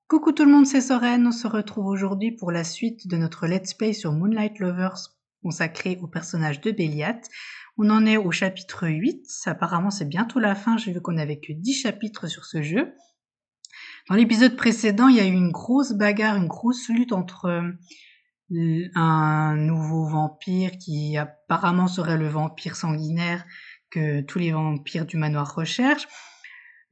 Coucou tout le monde, c'est Soren. On se retrouve aujourd'hui pour la suite de notre Let's Play sur Moonlight Lovers consacré au personnage de Béliat. On en est au chapitre 8. Apparemment, c'est bientôt la fin. J'ai vu qu'on n'avait que 10 chapitres sur ce jeu. Dans l'épisode précédent, il y a eu une grosse bagarre, une grosse lutte entre un nouveau vampire qui apparemment serait le vampire sanguinaire que tous les vampires du manoir recherchent.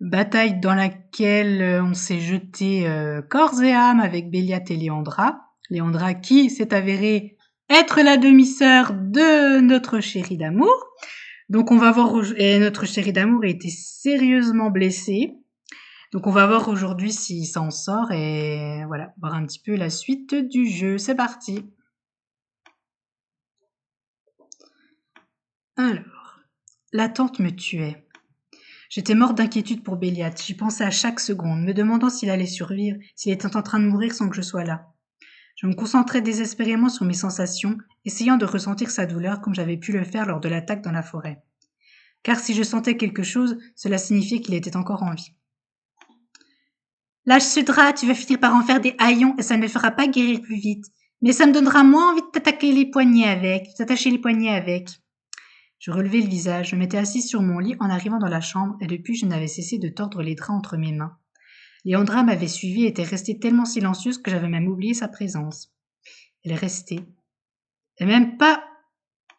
Bataille dans laquelle on s'est jeté corps et âme avec Béliat et Léandra. Léandra qui s'est avérée être la demi-sœur de notre chéri d'amour. Donc on va voir, et notre chéri d'amour a été sérieusement blessé. Donc on va voir aujourd'hui s'il s'en sort et voilà, voir un petit peu la suite du jeu. C'est parti. Alors, l'attente me tuait. J'étais morte d'inquiétude pour Béliat, j'y pensais à chaque seconde, me demandant s'il allait survivre, s'il était en train de mourir sans que je sois là. Je me concentrais désespérément sur mes sensations, essayant de ressentir sa douleur comme j'avais pu le faire lors de l'attaque dans la forêt. Car si je sentais quelque chose, cela signifiait qu'il était encore en vie. Lâche ce drap, tu vas finir par en faire des haillons et ça ne me fera pas guérir plus vite. Mais ça me donnera moins envie de t'attacher les poignets avec. Je relevai le visage, je m'étais assise sur mon lit en arrivant dans la chambre et depuis je n'avais cessé de tordre les draps entre mes mains. Léandra m'avait suivie et était restée tellement silencieuse que j'avais même oublié sa présence. Elle est restée. Et même pas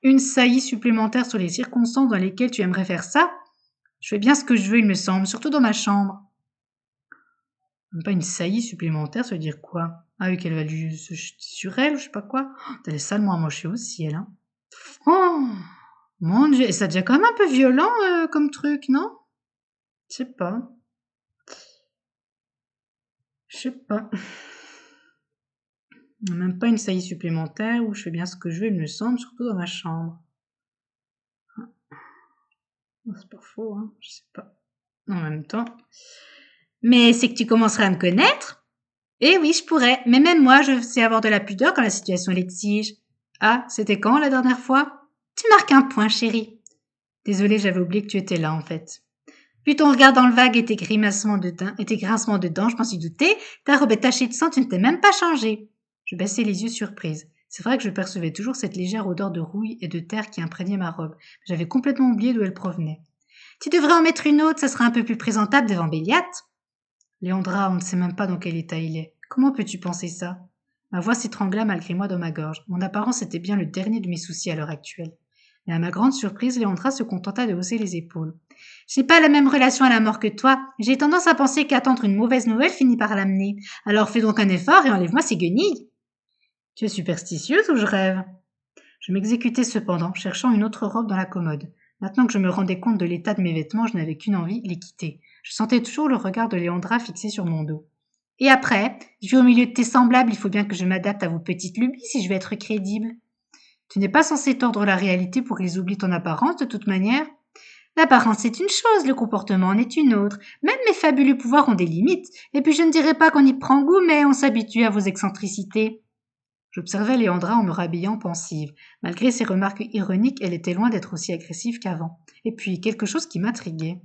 une saillie supplémentaire sur les circonstances dans lesquelles tu aimerais faire ça. Je fais bien ce que je veux, il me semble, surtout dans ma chambre. Même pas une saillie supplémentaire, ça veut dire quoi? Ah oui, qu'elle va se jeter sur elle ou je sais pas quoi. Oh, elle est salement amochée aussi, elle, hein. Oh! Mon Dieu, et ça devient quand même un peu violent comme truc, non? Je sais pas. Je sais pas. Même pas une saillie supplémentaire où je fais bien ce que je veux, il me semble, surtout dans ma chambre. C'est pas faux, hein, je sais pas. En même temps. Mais c'est que tu commencerais à me connaître? Eh oui, je pourrais, mais même moi, je sais avoir de la pudeur quand la situation l'exige. Ah, c'était quand la dernière fois? Tu marques un point, chérie. Désolée, j'avais oublié que tu étais là, en fait. Puis ton regard dans le vague et tes grincements de dents, je m'en suis doutée. Ta robe est tachée de sang, tu ne t'es même pas changée. Je baissai les yeux surprise. C'est vrai que je percevais toujours cette légère odeur de rouille et de terre qui imprégnait ma robe. J'avais complètement oublié d'où elle provenait. Tu devrais en mettre une autre, ça sera un peu plus présentable devant Béliat. Léandra, on ne sait même pas dans quel état il est. Comment peux-tu penser ça? Ma voix s'étrangla malgré moi dans ma gorge. Mon apparence était bien le dernier de mes soucis à l'heure actuelle. Mais à ma grande surprise, Léandra se contenta de hausser les épaules. Je n'ai pas la même relation à la mort que toi. J'ai tendance à penser qu'attendre une mauvaise nouvelle finit par l'amener. Alors fais donc un effort et enlève-moi ces guenilles. Tu es superstitieuse ou je rêve? Je m'exécutais cependant, cherchant une autre robe dans la commode. Maintenant que je me rendais compte de l'état de mes vêtements, je n'avais qu'une envie, les quitter. Je sentais toujours le regard de Léandra fixé sur mon dos. Et après, je vis au milieu de tes semblables, il faut bien que je m'adapte à vos petites lubies si je veux être crédible. Tu n'es pas censé tordre la réalité pour qu'ils oublient ton apparence de toute manière. L'apparence est une chose, le comportement en est une autre. Même mes fabuleux pouvoirs ont des limites. Et puis je ne dirais pas qu'on y prend goût, mais on s'habitue à vos excentricités. J'observais Léandra en me rhabillant pensive. Malgré ses remarques ironiques, elle était loin d'être aussi agressive qu'avant. Et puis, quelque chose qui m'intriguait.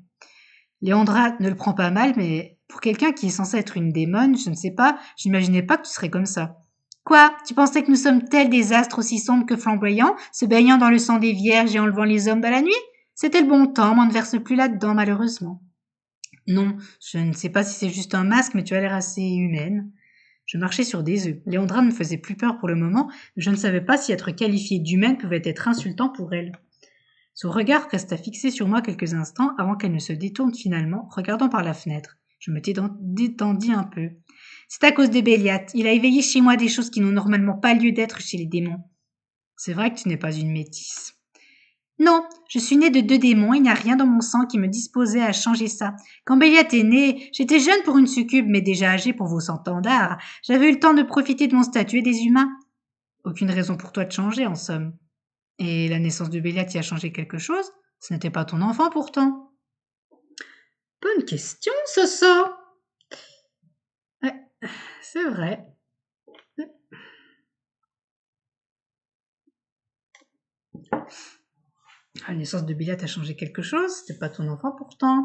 Léandra ne le prend pas mal, mais pour quelqu'un qui est censé être une démone, je ne sais pas, j'imaginais pas que tu serais comme ça. Quoi? Tu pensais que nous sommes tels des astres aussi sombres que flamboyants, se baignant dans le sang des vierges et enlevant les hommes dans la nuit? C'était le bon temps, mais on ne verse plus là-dedans, malheureusement. Non, je ne sais pas si c'est juste un masque, mais tu as l'air assez humaine. Je marchais sur des œufs. Léandra ne me faisait plus peur pour le moment, mais je ne savais pas si être qualifiée d'humaine pouvait être insultant pour elle. Son regard resta fixé sur moi quelques instants avant qu'elle ne se détourne finalement, regardant par la fenêtre. Je me détendis un peu. C'est à cause de Béliat. Il a éveillé chez moi des choses qui n'ont normalement pas lieu d'être chez les démons. C'est vrai que tu n'es pas une métisse. Non, je suis née de 2 démons, il n'y a rien dans mon sang qui me disposait à changer ça. Quand Béliat est née, j'étais jeune pour une succube, mais déjà âgée pour vos centendards. J'avais eu le temps de profiter de mon statut et des humains. Aucune raison pour toi de changer, en somme. Et la naissance de Béliat y a changé quelque chose? Ce n'était pas ton enfant, pourtant. Bonne question, Soso. Ouais, c'est vrai. La naissance de Béliat a changé quelque chose, c'était pas ton enfant pourtant.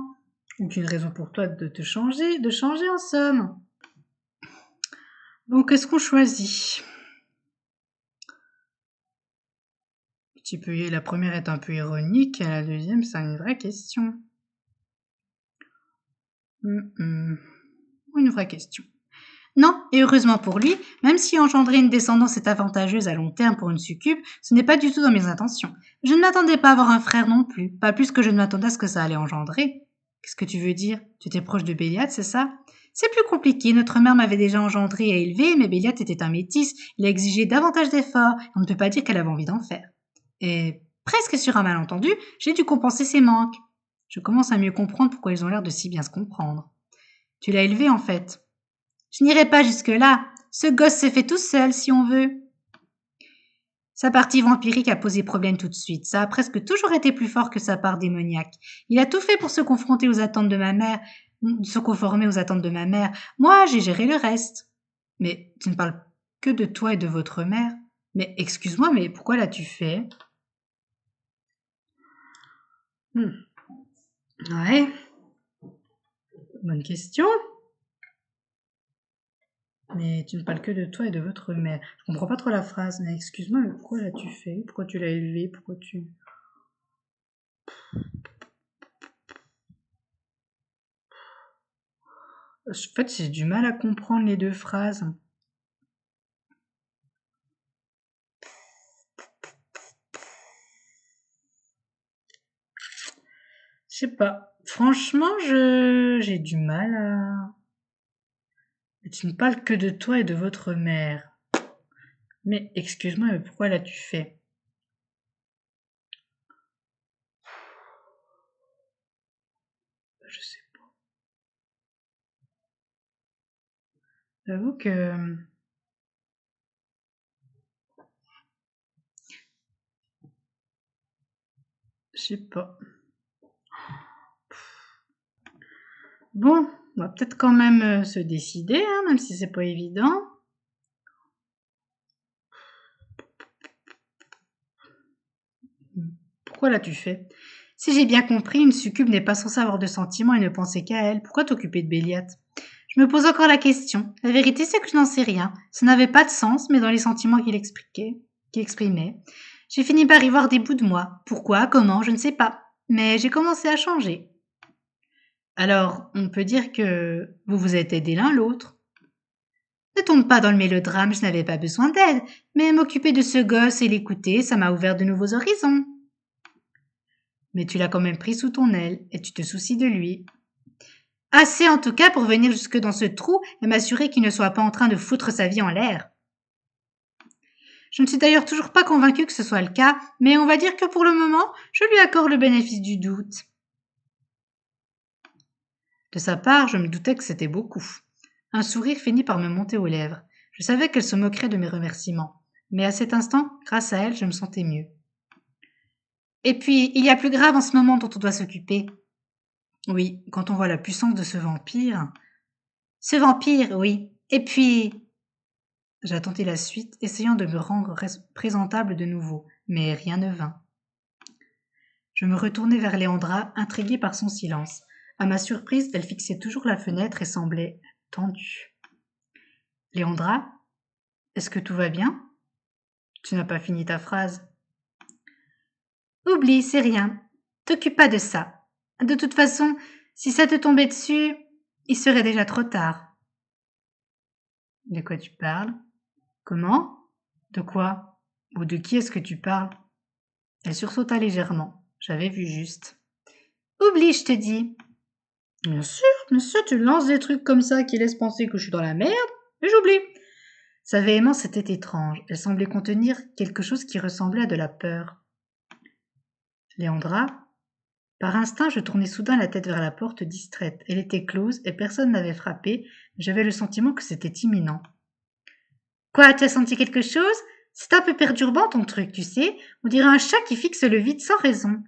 Aucune raison pour toi de changer en somme. Bon, qu'est-ce qu'on choisit? La première est un peu ironique, et la deuxième, c'est une vraie question. Une vraie question. Non, et heureusement pour lui, même si engendrer une descendance est avantageuse à long terme pour une succube, ce n'est pas du tout dans mes intentions. Je ne m'attendais pas à avoir un frère non plus, pas plus que je ne m'attendais à ce que ça allait engendrer. Qu'est-ce que tu veux dire? Tu étais proche de Béliat, c'est ça? C'est plus compliqué, notre mère m'avait déjà engendré et élevé, mais Béliat était un métis, il a exigé davantage d'efforts, et on ne peut pas dire qu'elle avait envie d'en faire. Et presque sur un malentendu, j'ai dû compenser ses manques. Je commence à mieux comprendre pourquoi ils ont l'air de si bien se comprendre. Tu l'as élevé en fait. Je n'irai pas jusque-là. Ce gosse s'est fait tout seul, si on veut. Sa partie vampirique a posé problème tout de suite. Ça a presque toujours été plus fort que sa part démoniaque. Il a tout fait pour se confronter aux attentes de ma mère, se conformer aux attentes de ma mère. Moi, j'ai géré le reste. Mais tu ne parles que de toi et de votre mère. Mais excuse-moi, mais pourquoi l'as-tu fait? Ouais. Bonne question. Mais tu ne parles que de toi et de votre mère. Je comprends pas trop la phrase. Mais excuse-moi, mais pourquoi l'as-tu fait? Pourquoi tu l'as élevé? Pourquoi tu... En fait, j'ai du mal à comprendre les deux phrases. Je sais pas. Franchement, j'ai du mal à... Mais tu ne parles que de toi et de votre mère. Mais excuse-moi, mais pourquoi l'as-tu fait? Je sais pas. J'avoue que... Je sais pas. Bon, on va peut-être quand même se décider, hein, même si c'est pas évident. Pourquoi l'as-tu fait? Si j'ai bien compris, une succube n'est pas censée avoir de sentiments et ne penser qu'à elle. Pourquoi t'occuper de Béliat? Je me pose encore la question. La vérité, c'est que je n'en sais rien. Ça n'avait pas de sens, mais dans les sentiments qu'il exprimait, j'ai fini par y voir des bouts de moi. Pourquoi, comment, je ne sais pas. Mais j'ai commencé à changer. Alors, on peut dire que vous vous êtes aidés l'un l'autre. Ne tombe pas dans le mélodrame, je n'avais pas besoin d'aide, mais m'occuper de ce gosse et l'écouter, ça m'a ouvert de nouveaux horizons. Mais tu l'as quand même pris sous ton aile, et tu te soucies de lui. Assez en tout cas pour venir jusque dans ce trou et m'assurer qu'il ne soit pas en train de foutre sa vie en l'air. Je ne suis d'ailleurs toujours pas convaincue que ce soit le cas, mais on va dire que pour le moment, je lui accorde le bénéfice du doute. De sa part, je me doutais que c'était beaucoup. Un sourire finit par me monter aux lèvres. Je savais qu'elle se moquerait de mes remerciements, mais à cet instant, grâce à elle, je me sentais mieux. Et puis, il y a plus grave en ce moment dont on doit s'occuper. Oui, quand on voit la puissance de ce vampire. Ce vampire, oui. Et puis... J'attendais la suite, essayant de me rendre présentable de nouveau, mais rien ne vint. Je me retournai vers Léandra, intriguée par son silence. À ma surprise, elle fixait toujours la fenêtre et semblait tendue. Léandra, est-ce que tout va bien? Tu n'as pas fini ta phrase. Oublie, c'est rien. T'occupe pas de ça. De toute façon, si ça te tombait dessus, il serait déjà trop tard. De quoi tu parles? Comment? De quoi? Ou de qui est-ce que tu parles? Elle sursauta légèrement. J'avais vu juste. Oublie, je te dis. Bien sûr, tu lances des trucs comme ça qui laissent penser que je suis dans la merde, et j'oublie. Sa véhémence était étrange. Elle semblait contenir quelque chose qui ressemblait à de la peur. Léandra, par instinct, je tournai soudain la tête vers la porte distraite. Elle était close et personne n'avait frappé. J'avais le sentiment que c'était imminent. Quoi, tu as senti quelque chose? C'est un peu perturbant ton truc, tu sais. On dirait un chat qui fixe le vide sans raison.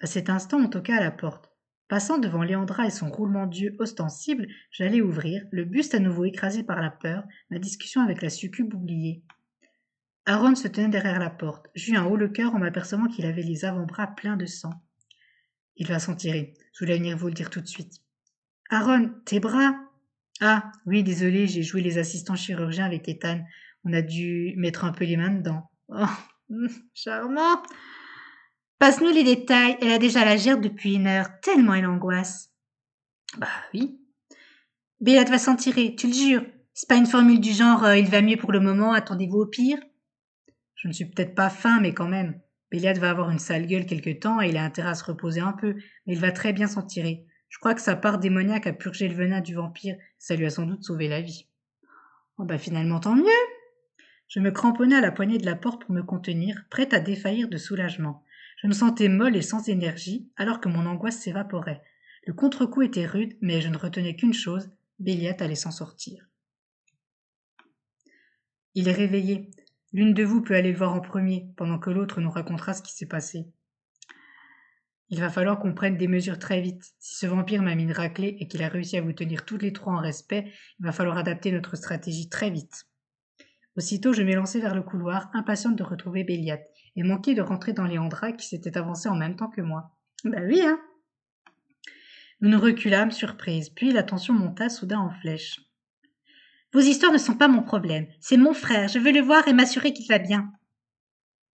À cet instant, on toqua à la porte. Passant devant Léandra et son roulement d'yeux ostensible, j'allais ouvrir, le buste à nouveau écrasé par la peur, ma discussion avec la succube oubliée. Aaron se tenait derrière la porte. J'eus un haut le cœur en m'apercevant qu'il avait les avant-bras pleins de sang. Il va s'en tirer. Je voulais venir vous le dire tout de suite. Aaron, tes bras. Ah, oui, désolé, j'ai joué les assistants chirurgiens avec Ethan. On a dû mettre un peu les mains dedans. Oh, charmant. Passe-nous les détails. Elle a déjà la gerbe depuis 1 heure, tellement elle angoisse. Bah oui. Béat va s'en tirer, tu le jures. C'est pas une formule du genre il va mieux pour le moment, attendez-vous au pire. Je ne suis peut-être pas fin, mais quand même. Béliade va avoir une sale gueule quelque temps et il a intérêt à se reposer un peu, mais il va très bien s'en tirer. Je crois que sa part démoniaque a purgé le venin du vampire, ça lui a sans doute sauvé la vie. Oh bah finalement tant mieux. Je me cramponnais à la poignée de la porte pour me contenir, prête à défaillir de soulagement. Je me sentais molle et sans énergie, alors que mon angoisse s'évaporait. Le contre-coup était rude, mais je ne retenais qu'une chose, Béliat allait s'en sortir. Il est réveillé. L'une de vous peut aller le voir en premier, pendant que l'autre nous racontera ce qui s'est passé. Il va falloir qu'on prenne des mesures très vite. Si ce vampire m'a mis une raclée et qu'il a réussi à vous tenir toutes les trois en respect, il va falloir adapter notre stratégie très vite. Aussitôt, je m'élançai vers le couloir, impatiente de retrouver Béliat, et manquais de rentrer dans Léandra qui s'était avancée en même temps que moi. Bah oui, hein. Nous nous reculâmes, surprises, puis la tension monta soudain en flèche. Vos histoires ne sont pas mon problème. C'est mon frère. Je veux le voir et m'assurer qu'il va bien.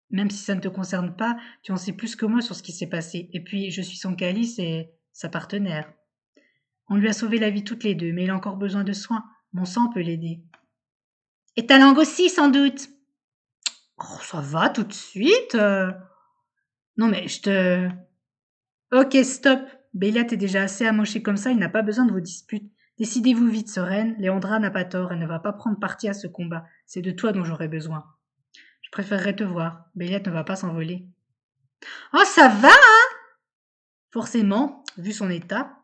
Même si ça ne te concerne pas, tu en sais plus que moi sur ce qui s'est passé. Et puis, je suis son calice et sa partenaire. On lui a sauvé la vie toutes les deux, mais il a encore besoin de soins. Mon sang peut l'aider. Et ta langue aussi, sans doute. Oh, ça va tout de suite. Non, mais je te... Ok, stop. Béliat est déjà assez amoché comme ça, il n'a pas besoin de vos disputes. Décidez-vous vite, Sereine. Léandra n'a pas tort, elle ne va pas prendre parti à ce combat. C'est de toi dont j'aurai besoin. Je préférerais te voir. Béliat ne va pas s'envoler. Oh, ça va! Forcément, vu son état.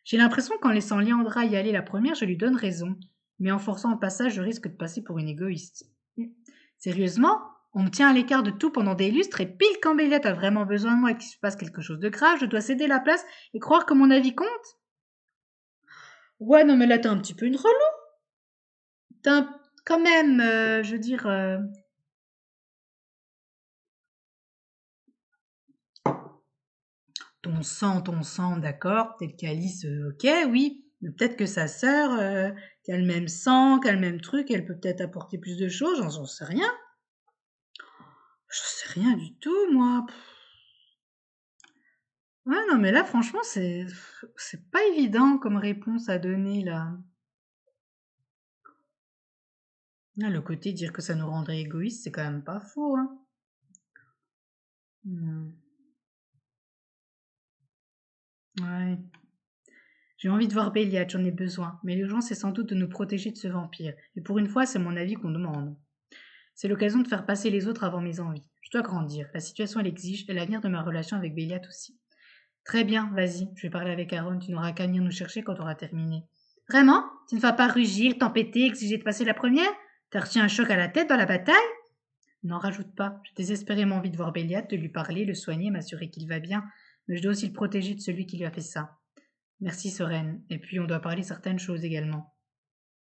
J'ai l'impression qu'en laissant Léandra y aller la première, je lui donne raison. Mais en forçant un passage, je risque de passer pour une égoïste. Sérieusement? On me tient à l'écart de tout pendant des lustres et pile quand Béliat a vraiment besoin de moi et qu'il se passe quelque chose de grave, je dois céder la place et croire que mon avis compte? Ouais, non, mais là, t'es un petit peu une relou. Quand même, je veux dire... ton sang, d'accord, tel qu'Alice, ok, oui. Mais peut-être que sa sœur, qui a le même sang, qui a le même truc, elle peut peut-être apporter plus de choses, j'en sais rien. J'en sais rien du tout, moi. Ouais, non, mais là, franchement, c'est pas évident comme réponse à donner, là. Ah, le côté dire que ça nous rendrait égoïstes, c'est quand même pas faux, hein. Hmm. Ouais. J'ai envie de voir Béliat, j'en ai besoin. Mais l'urgence, c'est sans doute de nous protéger de ce vampire. Et pour une fois, c'est mon avis qu'on demande. C'est l'occasion de faire passer les autres avant mes envies. Je dois grandir. La situation l'exige et l'avenir de ma relation avec Béliat aussi. Très bien, vas-y, je vais parler avec Aaron. Tu n'auras qu'à venir nous chercher quand on aura terminé. Vraiment? Tu ne vas pas rugir, t'empêter, exiger de passer la première? T'as reçu un choc à la tête dans la bataille? N'en rajoute pas. J'ai désespérément envie de voir Béliat, de lui parler, le soigner, m'assurer qu'il va bien. Mais je dois aussi le protéger de celui qui lui a fait ça. Merci, Sereine. Et puis, on doit parler certaines choses également.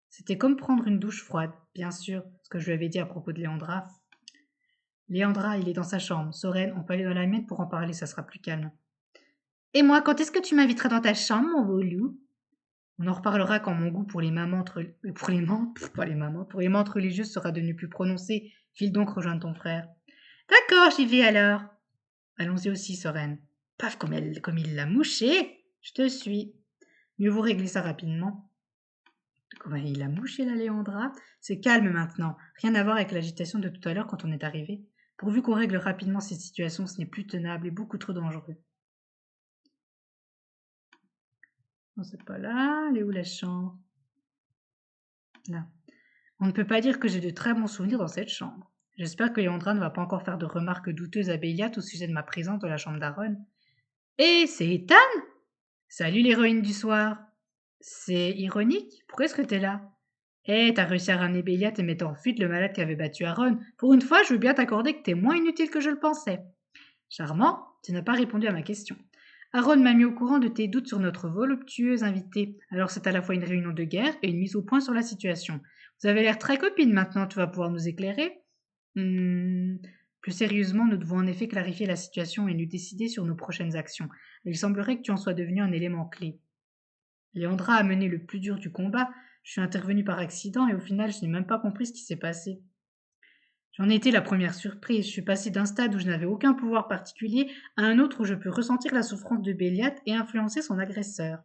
C'était comme prendre une douche froide, bien sûr, ce que je lui avais dit à propos de Léandra. Léandra, il est dans sa chambre. Sereine, on peut aller dans la mienne pour en parler, ça sera plus calme. Et moi, quand est-ce que tu m'inviteras dans ta chambre, mon beau loup? On en reparlera quand mon goût pour les mamans pour les menthes, pas les mamans, pour les menthes religieuses sera devenu plus prononcé. File donc rejoindre ton frère. D'accord, j'y vais alors. Allons-y aussi, Sereine. Paf, comme il l'a mouché. Je te suis. Mieux vaut régler ça rapidement. Comment il a mouché la Léandra? C'est calme maintenant. Rien à voir avec l'agitation de tout à l'heure quand on est arrivé. Pourvu qu'on règle rapidement cette situation, ce n'est plus tenable et beaucoup trop dangereux. Non, c'est pas là. Elle est où la chambre? Là. On ne peut pas dire que j'ai de très bons souvenirs dans cette chambre. J'espère que Léandra ne va pas encore faire de remarques douteuses à Béliat au sujet de ma présence dans la chambre d'Aaron. Et c'est Ethan? Salut l'héroïne du soir. C'est ironique? Pourquoi est-ce que t'es là? Eh, t'as réussi à ramener Béliat et mettre en fuite le malade qui avait battu Aaron. Pour une fois, je veux bien t'accorder que t'es moins inutile que je le pensais. Charmant, tu n'as pas répondu à ma question. Aaron m'a mis au courant de tes doutes sur notre voluptueuse invitée. Alors c'est à la fois une réunion de guerre et une mise au point sur la situation. Vous avez l'air très copines maintenant, tu vas pouvoir nous éclairer? Plus sérieusement, nous devons en effet clarifier la situation et nous décider sur nos prochaines actions. Il semblerait que tu en sois devenu un élément clé. Léandra a mené le plus dur du combat. Je suis intervenue par accident et au final, je n'ai même pas compris ce qui s'est passé. J'en ai été la première surprise. Je suis passée d'un stade où je n'avais aucun pouvoir particulier à un autre où je peux ressentir la souffrance de Béliat et influencer son agresseur.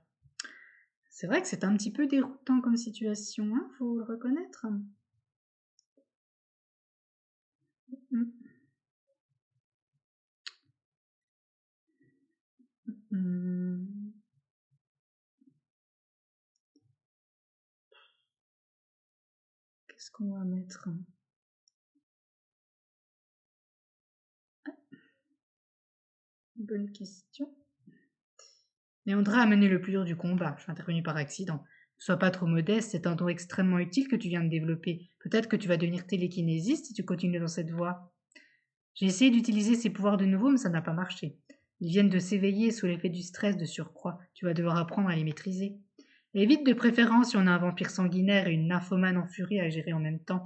C'est vrai que c'est un petit peu déroutant comme situation, hein, faut le reconnaître. Mm. Mm. Qu'est-ce qu'on va mettre? Bonne question. Léandra a mené le plus dur du combat. Je suis intervenue par accident. Ne sois pas trop modeste, c'est un don extrêmement utile que tu viens de développer. Peut-être que tu vas devenir télékinésiste si tu continues dans cette voie. J'ai essayé d'utiliser ces pouvoirs de nouveau, mais ça n'a pas marché. Ils viennent de s'éveiller sous l'effet du stress de surcroît. Tu vas devoir apprendre à les maîtriser. Évite de préférence si on a un vampire sanguinaire et une nymphomane en furie à gérer en même temps.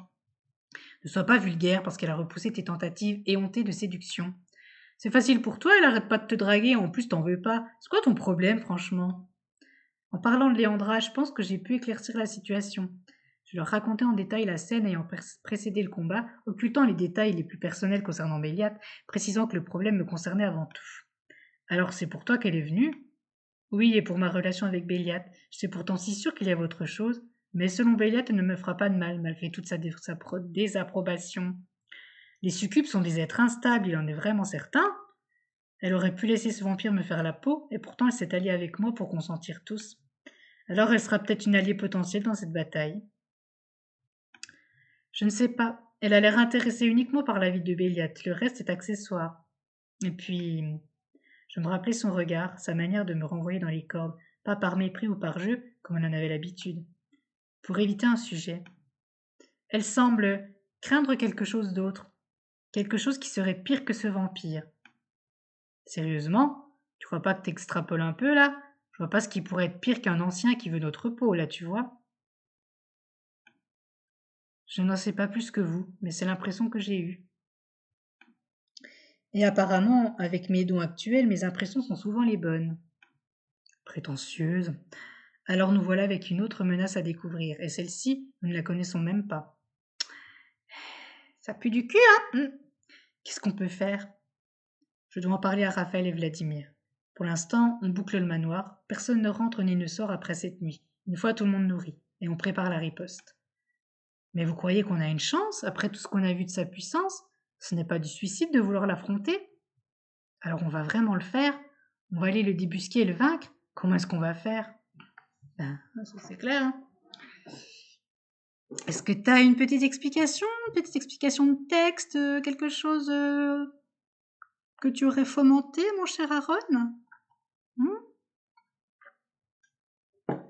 Ne sois pas vulgaire parce qu'elle a repoussé tes tentatives éhontées de séduction. C'est facile pour toi, elle arrête pas de te draguer, en plus t'en veux pas. C'est quoi ton problème, franchement? En parlant de Léandra, je pense que j'ai pu éclaircir la situation. Je leur racontais en détail la scène ayant précédé le combat, occultant les détails les plus personnels concernant Béliat, précisant que le problème me concernait avant tout. Alors c'est pour toi qu'elle est venue? Oui, et pour ma relation avec Béliat. J'étais pourtant si sûre qu'il y avait autre chose. Mais selon Béliat, elle ne me fera pas de mal, malgré toute sa désapprobation. Les succubes sont des êtres instables, il en est vraiment certain. Elle aurait pu laisser ce vampire me faire la peau, et pourtant elle s'est alliée avec moi pour qu'on s'en tire tous. Alors elle sera peut-être une alliée potentielle dans cette bataille. Je ne sais pas. Elle a l'air intéressée uniquement par la vie de Béliat, le reste est accessoire. Et puis, je me rappelais son regard, sa manière de me renvoyer dans les cordes, pas par mépris ou par jeu, comme elle en avait l'habitude. Pour éviter un sujet. Elle semble craindre quelque chose d'autre, quelque chose qui serait pire que ce vampire. Sérieusement? Tu crois pas que t'extrapoles un peu là? Je vois pas ce qui pourrait être pire qu'un ancien qui veut notre peau, là, tu vois? Je n'en sais pas plus que vous, mais c'est l'impression que j'ai eue. Et apparemment, avec mes dons actuels, mes impressions sont souvent les bonnes. Prétentieuse. Alors nous voilà avec une autre menace à découvrir, et celle-ci, nous ne la connaissons même pas. Ça pue du cul, hein? Qu'est-ce qu'on peut faire? Je dois en parler à Raphaël et Vladimir. Pour l'instant, on boucle le manoir, personne ne rentre ni ne sort après cette nuit. Une fois tout le monde nourri, et on prépare la riposte. Mais vous croyez qu'on a une chance, après tout ce qu'on a vu de sa puissance? Ce n'est pas du suicide de vouloir l'affronter? Alors on va vraiment le faire? On va aller le débusquer et le vaincre? Comment est-ce qu'on va faire? Ben, ça c'est clair, hein. Est-ce que tu as une petite explication de texte, quelque chose que tu aurais fomenté, mon cher Aaron?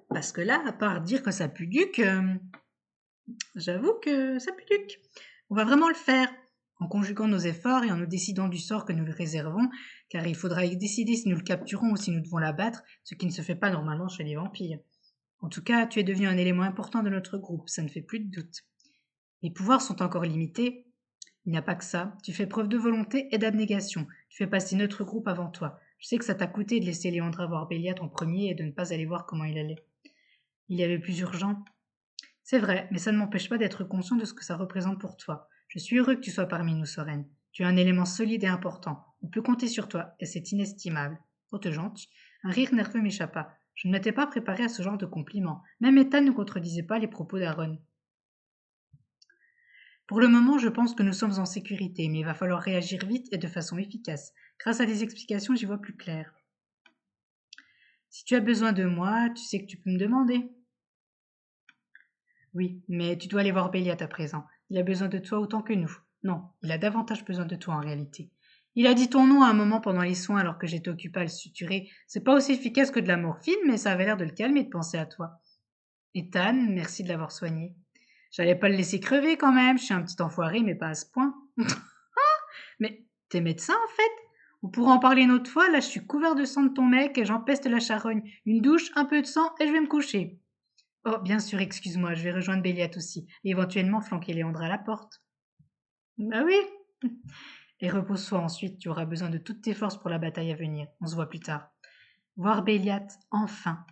Parce que là, à part dire que ça pue duc, j'avoue que ça pue duc. On va vraiment le faire, en conjuguant nos efforts et en nous décidant du sort que nous lui réservons, car il faudra décider si nous le capturons ou si nous devons l'abattre, ce qui ne se fait pas normalement chez les vampires. En tout cas, tu es devenu un élément important de notre groupe, ça ne fait plus de doute. Mes pouvoirs sont encore limités. Il n'y a pas que ça. Tu fais preuve de volonté et d'abnégation. Tu fais passer notre groupe avant toi. Je sais que ça t'a coûté de laisser Léandra voir Béliat en premier et de ne pas aller voir comment il allait. Il y avait plus urgent. C'est vrai, mais ça ne m'empêche pas d'être conscient de ce que ça représente pour toi. Je suis heureux que tu sois parmi nous, Soren. Tu es un élément solide et important. On peut compter sur toi, et c'est inestimable. Trop te gentil. Un rire nerveux m'échappa. Je ne m'étais pas préparé à ce genre de compliment. Même Ethan ne contredisait pas les propos d'Aaron. Pour le moment, je pense que nous sommes en sécurité, mais il va falloir réagir vite et de façon efficace. Grâce à des explications, j'y vois plus clair. Si tu as besoin de moi, tu sais que tu peux me demander. Oui, mais tu dois aller voir Béliat à présent. Il a besoin de toi autant que nous. Non, il a davantage besoin de toi en réalité. Il a dit ton nom à un moment pendant les soins alors que j'étais occupée à le suturer. C'est pas aussi efficace que de la morphine, mais ça avait l'air de le calmer de penser à toi. Ethan, merci de l'avoir soigné. J'allais pas le laisser crever quand même, je suis un petit enfoiré, mais pas à ce point. Mais t'es médecin en fait? On pourra en parler une autre fois, là je suis couvert de sang de ton mec et j'empeste la charogne. Une douche, un peu de sang et je vais me coucher. Oh, bien sûr, excuse-moi, je vais rejoindre Béliat aussi, et éventuellement flanquer Léandre à la porte. Bah oui. Et repose-toi ensuite, tu auras besoin de toutes tes forces pour la bataille à venir. On se voit plus tard. Voir Béliat, enfin.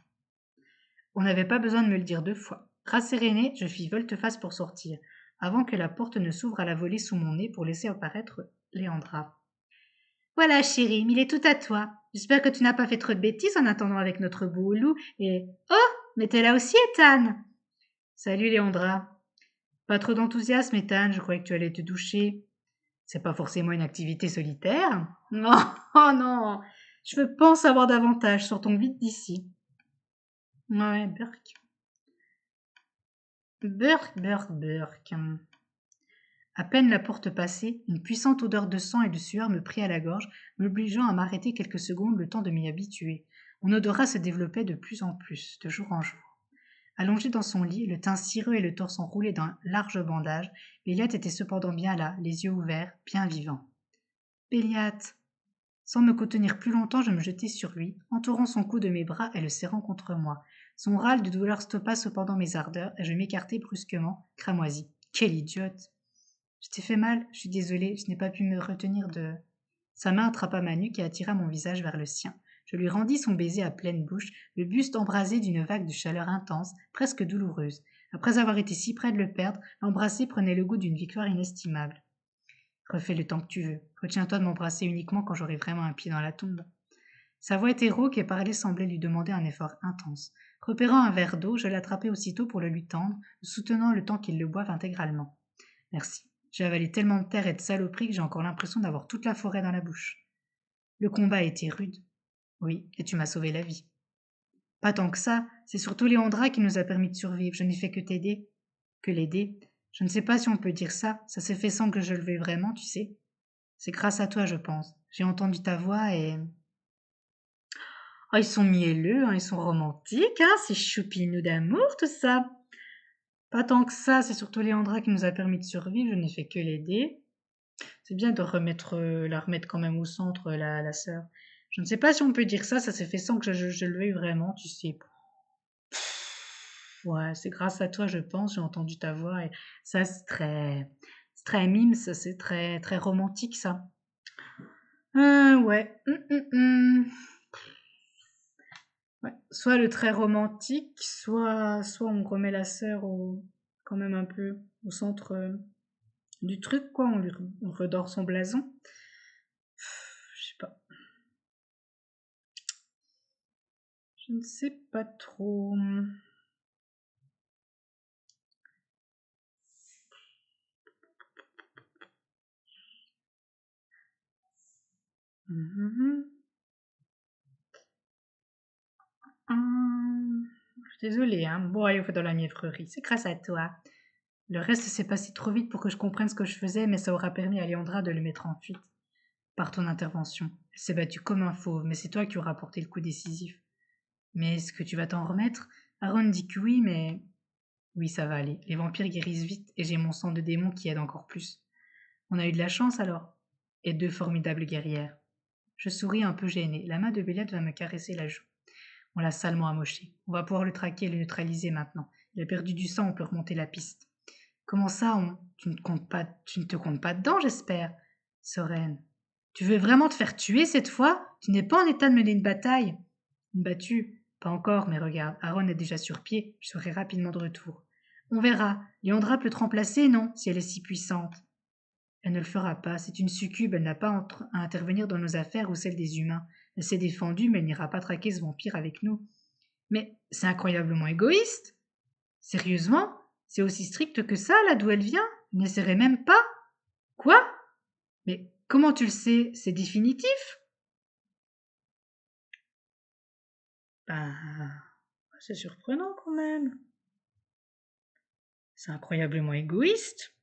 On n'avait pas besoin de me le dire 2 fois. Rassérénée, je fis volte-face pour sortir, avant que la porte ne s'ouvre à la volée sous mon nez pour laisser apparaître Léandra. Voilà, chérie, il est tout à toi. J'espère que tu n'as pas fait trop de bêtises en attendant avec notre beau loup et... Oh, mais t'es là aussi, Ethan. Salut, Léandra. Pas trop d'enthousiasme, Ethan, je croyais que tu allais te doucher. C'est pas forcément une activité solitaire. Non, oh non, je veux pas en savoir davantage, sortons vite d'ici. Ouais, Burk. Burk. À peine la porte passée, une puissante odeur de sang et de sueur me prit à la gorge, m'obligeant à m'arrêter quelques secondes le temps de m'y habituer. Mon odorat se développait de plus en plus, de jour en jour. Allongée dans son lit, le teint cireux et le torse enroulé d'un large bandage, Béliat était cependant bien là, les yeux ouverts, bien vivant. Béliat. Sans me contenir plus longtemps, je me jetai sur lui, entourant son cou de mes bras et le serrant contre moi. Son râle de douleur stoppa cependant mes ardeurs et je m'écartai brusquement, cramoisi. Quelle idiote! Je t'ai fait mal, je suis désolée, je n'ai pas pu me retenir de... Sa main attrapa ma nuque et attira mon visage vers le sien. Je lui rendis son baiser à pleine bouche, le buste embrasé d'une vague de chaleur intense, presque douloureuse. Après avoir été si près de le perdre, l'embrasser prenait le goût d'une victoire inestimable. Refais le temps que tu veux. Retiens-toi de m'embrasser uniquement quand j'aurai vraiment un pied dans la tombe. Sa voix était rauque et parler semblait lui demander un effort intense. Repérant un verre d'eau, je l'attrapai aussitôt pour le lui tendre, le soutenant le temps qu'il le boive intégralement. Merci. J'ai avalé tellement de terre et de saloperies que j'ai encore l'impression d'avoir toute la forêt dans la bouche. Le combat a été rude. Oui, et tu m'as sauvé la vie. Pas tant que ça, c'est surtout Léandra qui nous a permis de survivre. Je n'ai fait que t'aider. Que l'aider. Je ne sais pas si on peut dire ça. Ça s'est fait sans que je le veuille vraiment, tu sais. C'est grâce à toi, je pense. J'ai entendu ta voix et... Oh, ils sont mielleux, hein, ils sont romantiques, hein, c'est choupinou d'amour, tout ça. Pas tant que ça, c'est surtout Léandra qui nous a permis de survivre, je n'ai fait que l'aider. C'est bien de la remettre quand même au centre, la sœur. Je ne sais pas si on peut dire ça, ça s'est fait sans que je le veuille vraiment, tu sais. Ouais, c'est grâce à toi, je pense, j'ai entendu ta voix et ça, c'est très mime, ça, c'est très, très romantique, ça. Ouais. Ouais. Soit le très romantique, soit on remet la sœur quand même un peu au centre du truc, quoi. On redore son blason. Je sais pas. Je ne sais pas trop. Je suis désolée, hein. Bon, allez, on fait dans la mièvrerie. C'est grâce à toi. Le reste s'est passé trop vite pour que je comprenne ce que je faisais, mais ça aura permis à Léandra de le mettre en fuite. Par ton intervention. Elle s'est battue comme un fauve, mais c'est toi qui auras porté le coup décisif. Mais est-ce que tu vas t'en remettre? Aaron dit que oui, mais... Oui, ça va aller. Les vampires guérissent vite, et j'ai mon sang de démon qui aide encore plus. On a eu de la chance alors. Et 2 formidables guerrières. Je souris un peu gênée. La main de Béliade va me caresser la joue. On l'a salement amoché. On va pouvoir le traquer et le neutraliser maintenant. Il a perdu du sang, on peut remonter la piste. Comment ça, tu ne te comptes pas dedans, j'espère? Soren. Tu veux vraiment te faire tuer cette fois? Tu n'es pas en état de mener une bataille? Une battue? Pas encore, mais regarde, Aaron est déjà sur pied, je serai rapidement de retour. On verra. Léandra peut te remplacer, non, si elle est si puissante. Elle ne le fera pas, c'est une succube, elle n'a pas à intervenir dans nos affaires ou celles des humains. Elle s'est défendue, mais elle n'ira pas traquer ce vampire avec nous. Mais c'est incroyablement égoïste. Sérieusement? C'est aussi strict que ça, là d'où elle vient? Elle n'essaierait même pas? Quoi? Mais comment tu le sais? C'est définitif? Ben, c'est surprenant quand même. C'est incroyablement égoïste.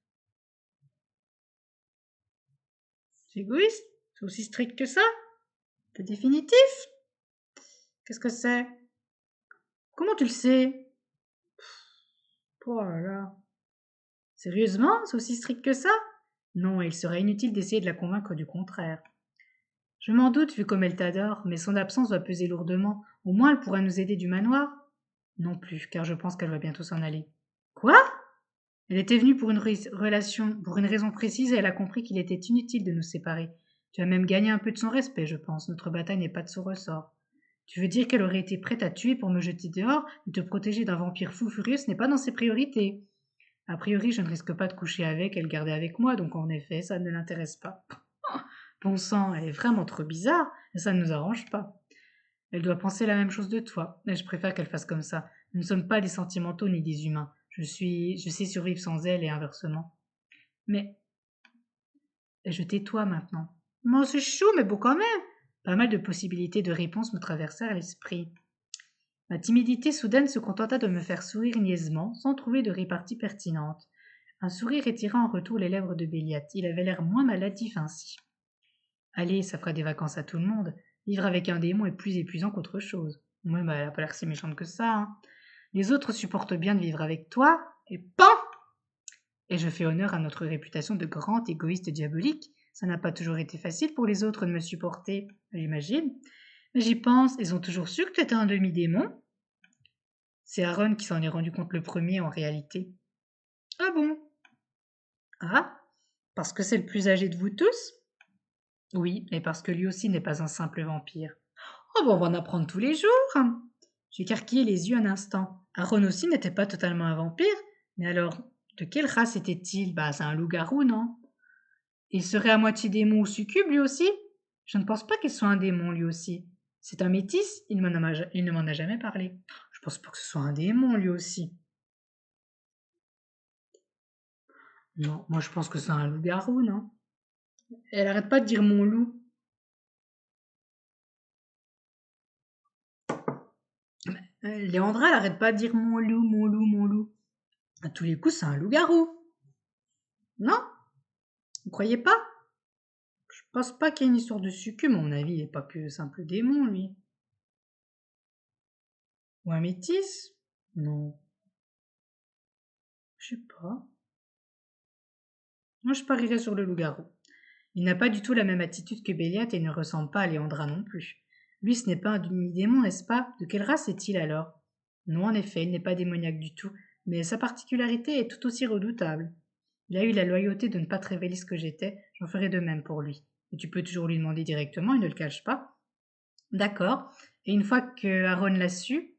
C'est égoïste? C'est aussi strict que ça? C'est définitif? Qu'est-ce que c'est? Comment tu le sais? Oh là là. Sérieusement? C'est aussi strict que ça? Non, il serait inutile d'essayer de la convaincre du contraire. Je m'en doute vu comme elle t'adore, mais son absence va peser lourdement. Au moins elle pourra nous aider du manoir. Non plus, car je pense qu'elle va bientôt s'en aller. Quoi? Elle était venue pour pour une raison précise et elle a compris qu'il était inutile de nous séparer. Tu as même gagné un peu de son respect, je pense. Notre bataille n'est pas de son ressort. Tu veux dire qu'elle aurait été prête à tuer pour me jeter dehors, de te protéger d'un vampire fou furieux, ce n'est pas dans ses priorités. A priori, je ne risque pas de coucher avec et le garder avec moi, donc en effet, ça ne l'intéresse pas. Bon sang, elle est vraiment trop bizarre, et ça ne nous arrange pas. Elle doit penser la même chose de toi, mais je préfère qu'elle fasse comme ça. Nous ne sommes pas des sentimentaux ni des humains. Je sais survivre sans elle et inversement. Mais, je tais-toi maintenant. Moi, c'est chou, mais bon quand même. Pas mal de possibilités de réponse me traversèrent l'esprit. Ma timidité soudaine se contenta de me faire sourire niaisement, sans trouver de répartie pertinente. Un sourire étira en retour les lèvres de Béliat. Il avait l'air moins maladif ainsi. Allez, ça fera des vacances à tout le monde. Vivre avec un démon est plus épuisant qu'autre chose. Ouais, bah, elle a pas l'air si méchante que ça, hein. Les autres supportent bien de vivre avec toi, et PAN! Et je fais honneur à notre réputation de grand égoïste diabolique. Ça n'a pas toujours été facile pour les autres de me supporter, j'imagine. Mais j'y pense, ils ont toujours su que tu étais un demi-démon. C'est Aaron qui s'en est rendu compte le premier en réalité. Ah bon? Ah? Parce que c'est le plus âgé de vous tous? Oui, et parce que lui aussi n'est pas un simple vampire. Oh bon, on va en apprendre tous les jours. J'ai carquillé les yeux un instant. Aaron aussi n'était pas totalement un vampire, mais alors, de quelle race était-il? Bah, c'est un loup-garou, non? Il serait à moitié démon ou succube, lui aussi? Je ne pense pas qu'il soit un démon, lui aussi. C'est un métis, il ne m'en a jamais parlé. Je pense pas que ce soit un démon, lui aussi. Non, moi je pense que c'est un loup-garou, non? Elle arrête pas de dire mon loup. Léandra, elle arrête pas de dire mon loup, mon loup, mon loup. À tous les coups, c'est un loup-garou. Non? Vous croyez pas? Je pense pas qu'il y ait une histoire de succube, à mon avis, il n'est pas que simple démon, lui. Ou un métis? Non. Je sais pas. Moi, je parierais sur le loup-garou. Il n'a pas du tout la même attitude que Béliat et ne ressemble pas à Léandra non plus. Lui, ce n'est pas un demi-démon, n'est-ce pas? De quelle race est-il alors? Non, en effet, il n'est pas démoniaque du tout, mais sa particularité est tout aussi redoutable. Il a eu la loyauté de ne pas te révéler ce que j'étais, j'en ferai de même pour lui. Et tu peux toujours lui demander directement, il ne le cache pas. D'accord. Et une fois que Aaron l'a su,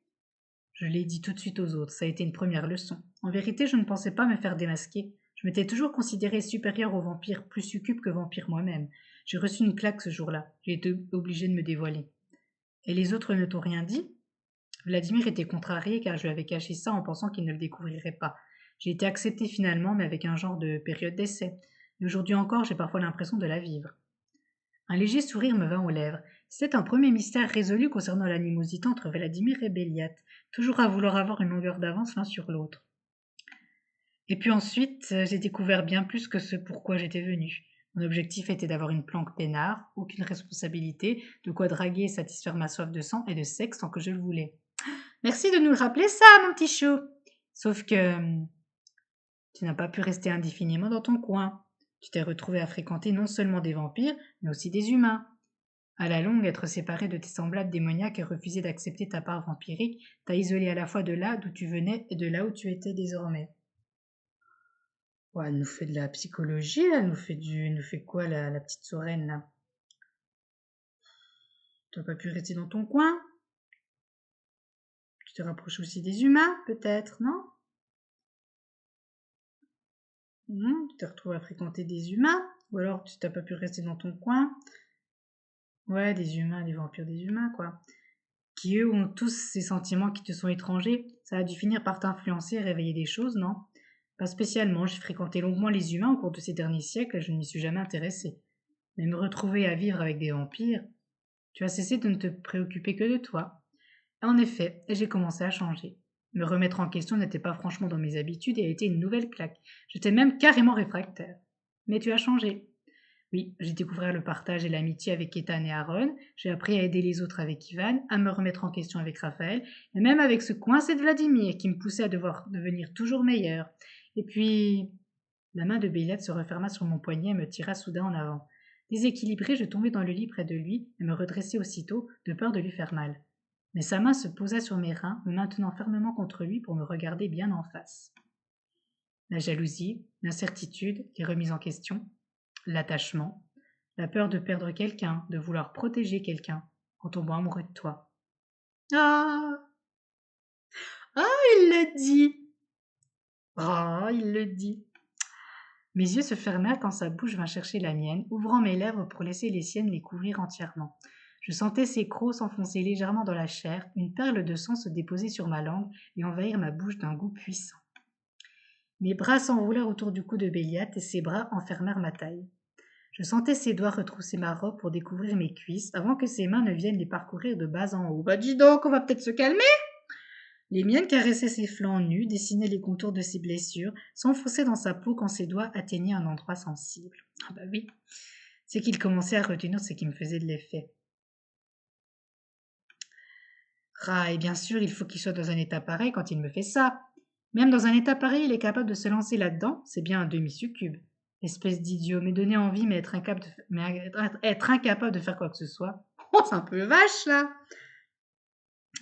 je l'ai dit tout de suite aux autres, ça a été une première leçon. En vérité, je ne pensais pas me faire démasquer. Je m'étais toujours considérée supérieure aux vampires, plus succube que vampire moi-même. J'ai reçu une claque ce jour-là. J'ai été obligée de me dévoiler. Et les autres ne t'ont rien dit? Vladimir était contrarié car je lui avais caché ça en pensant qu'il ne le découvrirait pas. J'ai été acceptée finalement, mais avec un genre de période d'essai. Et aujourd'hui encore, j'ai parfois l'impression de la vivre. Un léger sourire me vint aux lèvres. C'était un premier mystère résolu concernant l'animosité entre Vladimir et Béliat, toujours à vouloir avoir une longueur d'avance l'un sur l'autre. Et puis ensuite, j'ai découvert bien plus que ce pourquoi j'étais venue. Mon objectif était d'avoir une planque peinard, aucune responsabilité, de quoi draguer et satisfaire ma soif de sang et de sexe tant que je le voulais. Merci de nous le rappeler ça, mon petit chou. Sauf que tu n'as pas pu rester indéfiniment dans ton coin. Tu t'es retrouvé à fréquenter non seulement des vampires, mais aussi des humains. À la longue, être séparé de tes semblables démoniaques et refuser d'accepter ta part vampirique t'a isolé à la fois de là d'où tu venais et de là où tu étais désormais. Ouais, elle nous fait de la psychologie, là, elle nous fait quoi, la petite Soren, là? Tu n'as pas pu rester dans ton coin? Tu t'es rapproché aussi des humains, peut-être, non? Tu t'es retrouvé à fréquenter des humains? Ou alors tu t'as pas pu rester dans ton coin? Ouais, des humains, des vampires, des humains, quoi. Qui eux ont tous ces sentiments qui te sont étrangers. Ça a dû finir par t'influencer et réveiller des choses, non? Pas spécialement, j'ai fréquenté longuement les humains au cours de ces derniers siècles et je ne m'y suis jamais intéressée. Mais me retrouver à vivre avec des vampires, tu as cessé de ne te préoccuper que de toi. En effet, j'ai commencé à changer. Me remettre en question n'était pas franchement dans mes habitudes et a été une nouvelle claque. J'étais même carrément réfractaire. Mais tu as changé. Oui, j'ai découvert le partage et l'amitié avec Ethan et Aaron, j'ai appris à aider les autres avec Ivan, à me remettre en question avec Raphaël, et même avec ce coincé de Vladimir qui me poussait à devoir devenir toujours meilleur. Et puis... La main de Béliat se referma sur mon poignet et me tira soudain en avant. Déséquilibré, je tombai dans le lit près de lui et me redressai aussitôt, de peur de lui faire mal. Mais sa main se posa sur mes reins, me maintenant fermement contre lui pour me regarder bien en face. La jalousie, l'incertitude, les remises en question, l'attachement, la peur de perdre quelqu'un, de vouloir protéger quelqu'un, en tombant amoureux de toi. Ah, il le dit. Ah, il le dit. Mes yeux se fermèrent quand sa bouche vint chercher la mienne, ouvrant mes lèvres pour laisser les siennes les couvrir entièrement. Je sentais ses crocs s'enfoncer légèrement dans la chair, une perle de sang se déposer sur ma langue et envahir ma bouche d'un goût puissant. Mes bras s'enroulèrent autour du cou de Béliate et ses bras enfermèrent ma taille. Je sentais ses doigts retrousser ma robe pour découvrir mes cuisses avant que ses mains ne viennent les parcourir de bas en haut. Bah dis donc, on va peut-être se calmer. Les miennes caressaient ses flancs nus, dessinaient les contours de ses blessures, s'enfonçaient dans sa peau quand ses doigts atteignaient un endroit sensible. Ah bah oui, c'est qu'il commençait à retenir ce qui me faisait de l'effet. Ah, et bien sûr, il faut qu'il soit dans un état pareil quand il me fait ça. Même dans un état pareil, il est capable de se lancer là-dedans, c'est bien un demi-succube. Espèce d'idiot, me donner envie, mais être incapable de faire quoi que ce soit. Oh, c'est un peu vache, là.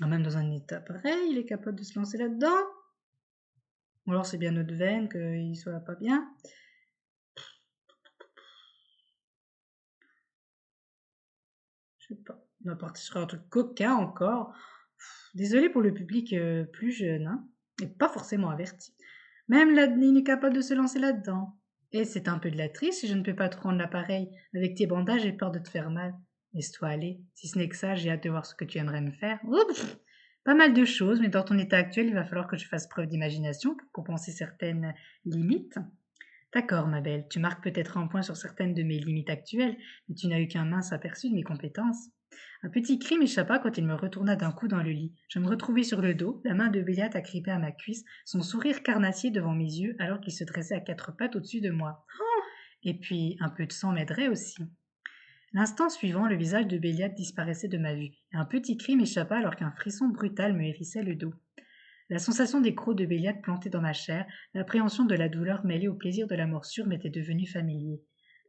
Même dans un état pareil, il est capable de se lancer là-dedans. Ou alors c'est bien notre veine qu'il soit pas bien. Je sais pas. N'importe, ce serait un truc coquin encore. Désolé pour le public plus jeune, hein, et pas forcément averti. Même l'admin est capable de se lancer là-dedans. Et c'est un peu de la triche si je ne peux pas te rendre l'appareil. Avec tes bandages, j'ai peur de te faire mal. Laisse-toi aller. Si ce n'est que ça, j'ai hâte de voir ce que tu aimerais me faire. Oups, pas mal de choses, mais dans ton état actuel, il va falloir que je fasse preuve d'imagination pour compenser certaines limites. D'accord, ma belle, tu marques peut-être un point sur certaines de mes limites actuelles, mais tu n'as eu qu'un mince aperçu de mes compétences. Un petit cri m'échappa quand il me retourna d'un coup dans le lit. Je me retrouvai sur le dos, la main de Béliate agrippée à ma cuisse, son sourire carnassier devant mes yeux alors qu'il se dressait à quatre pattes au-dessus de moi. Oh, et puis, un peu de sang m'aiderait aussi. L'instant suivant, le visage de Béliate disparaissait de ma vue, et un petit cri m'échappa alors qu'un frisson brutal me hérissait le dos. La sensation des crocs de Béliate plantés dans ma chair, l'appréhension de la douleur mêlée au plaisir de la morsure m'était devenue familier.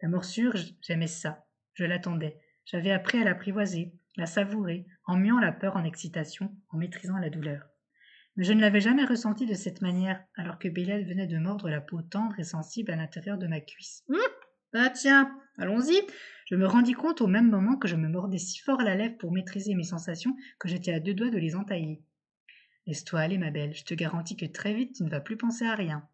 La morsure, j'aimais ça. Je l'attendais. J'avais appris à l'apprivoiser, la savourer, en muant la peur en excitation, en maîtrisant la douleur. Mais je ne l'avais jamais ressentie de cette manière, alors que Béliate venait de mordre la peau tendre et sensible à l'intérieur de ma cuisse. Ah tiens, allons-y. Je me rendis compte au même moment que je me mordais si fort la lèvre pour maîtriser mes sensations que j'étais à deux doigts de les entailler. Laisse-toi aller, ma belle, je te garantis que très vite tu ne vas plus penser à rien.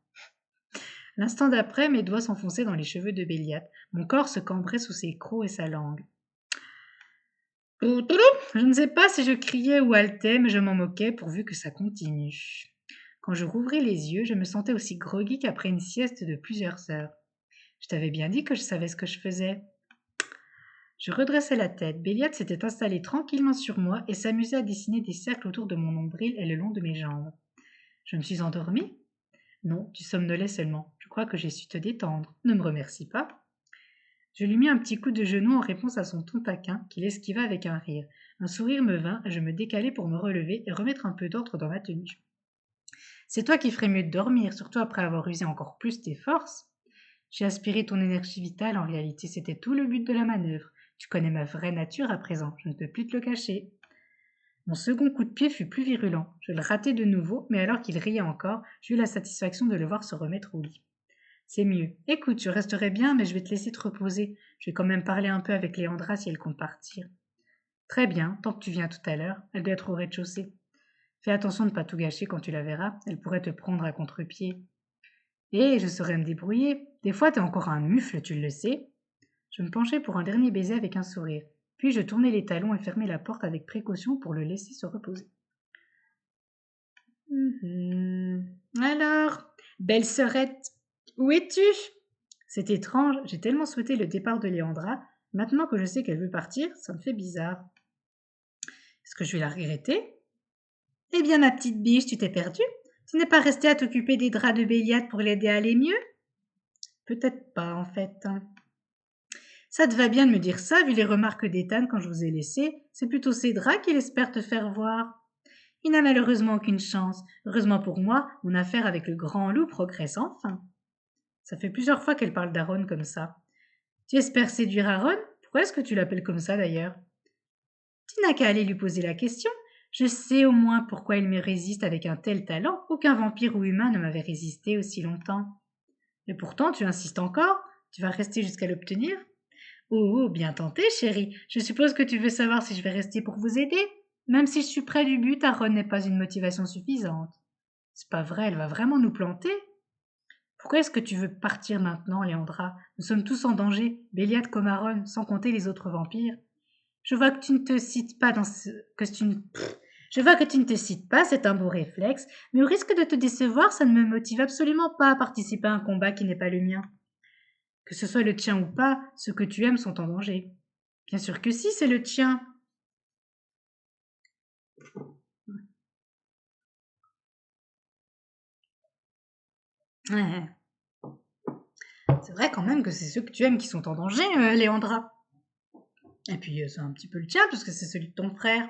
L'instant d'après, mes doigts s'enfonçaient dans les cheveux de Béliate, mon corps se cambrait sous ses crocs et sa langue. Je ne sais pas si je criais ou haletais, mais je m'en moquais pourvu que ça continue. Quand je rouvris les yeux, je me sentais aussi groggy qu'après une sieste de plusieurs heures. Je t'avais bien dit que je savais ce que je faisais. Je redressai la tête. Béliate s'était installée tranquillement sur moi et s'amusait à dessiner des cercles autour de mon nombril et le long de mes jambes. Je me suis endormie? Non, tu somnolais seulement. Je crois que j'ai su te détendre. Ne me remercie pas. Je lui mis un petit coup de genou en réponse à son ton taquin, qu'il esquiva avec un rire. Un sourire me vint et je me décalai pour me relever et remettre un peu d'ordre dans ma tenue. C'est toi qui ferais mieux de dormir, surtout après avoir usé encore plus tes forces. J'ai aspiré ton énergie vitale, en réalité c'était tout le but de la manœuvre. Tu connais ma vraie nature à présent, je ne peux plus te le cacher. Mon second coup de pied fut plus virulent. Je le ratai de nouveau, mais alors qu'il riait encore, j'eus la satisfaction de le voir se remettre au lit. C'est mieux. Écoute, je resterai bien, mais je vais te laisser te reposer. Je vais quand même parler un peu avec Léandra si elle compte partir. Très bien, tant que tu viens tout à l'heure, elle doit être au rez-de-chaussée. Fais attention de ne pas tout gâcher quand tu la verras, elle pourrait te prendre à contre-pied. Et je saurais me débrouiller. Des fois, t'es encore un mufle, tu le sais. Je me penchai pour un dernier baiser avec un sourire. Puis je tournai les talons et fermai la porte avec précaution pour le laisser se reposer. Alors, belle sœurette, où es-tu? C'est étrange, j'ai tellement souhaité le départ de Léandra. Maintenant que je sais qu'elle veut partir, ça me fait bizarre. Est-ce que je vais la regretter? Eh bien, ma petite biche, tu t'es perdue? Tu n'es pas restée à t'occuper des draps de Béliate pour l'aider à aller mieux? Peut-être pas, en fait. Ça te va bien de me dire ça, vu les remarques d'Ethan quand je vous ai laissé. C'est plutôt ces draps qu'il espère te faire voir. Il n'a malheureusement aucune chance. Heureusement pour moi, mon affaire avec le grand loup progresse enfin. Ça fait plusieurs fois qu'elle parle d'Aaron comme ça. Tu espères séduire Aaron? Pourquoi est-ce que tu l'appelles comme ça d'ailleurs? Tu n'as qu'à aller lui poser la question. Je sais au moins pourquoi il me résiste avec un tel talent. Aucun vampire ou humain ne m'avait résisté aussi longtemps. Et pourtant, tu insistes encore? Tu vas rester jusqu'à l'obtenir? Oh, bien tenté, chérie. Je suppose que tu veux savoir si je vais rester pour vous aider? Même si je suis près du but, Aaron n'est pas une motivation suffisante. C'est pas vrai, elle va vraiment nous planter. Pourquoi est-ce que tu veux partir maintenant, Léandra? Nous sommes tous en danger, Béliade comme Aaron, sans compter les autres vampires. Je vois que tu ne te cites pas dans ce... que tu ne... Je vois que tu ne te cites pas, c'est un beau réflexe, mais au risque de te décevoir, ça ne me motive absolument pas à participer à un combat qui n'est pas le mien. Que ce soit le tien ou pas, ceux que tu aimes sont en danger. Bien sûr que si, c'est le tien. Ouais. C'est vrai quand même que c'est ceux que tu aimes qui sont en danger, Léandra. Et puis c'est un petit peu le tien, parce que c'est celui de ton frère.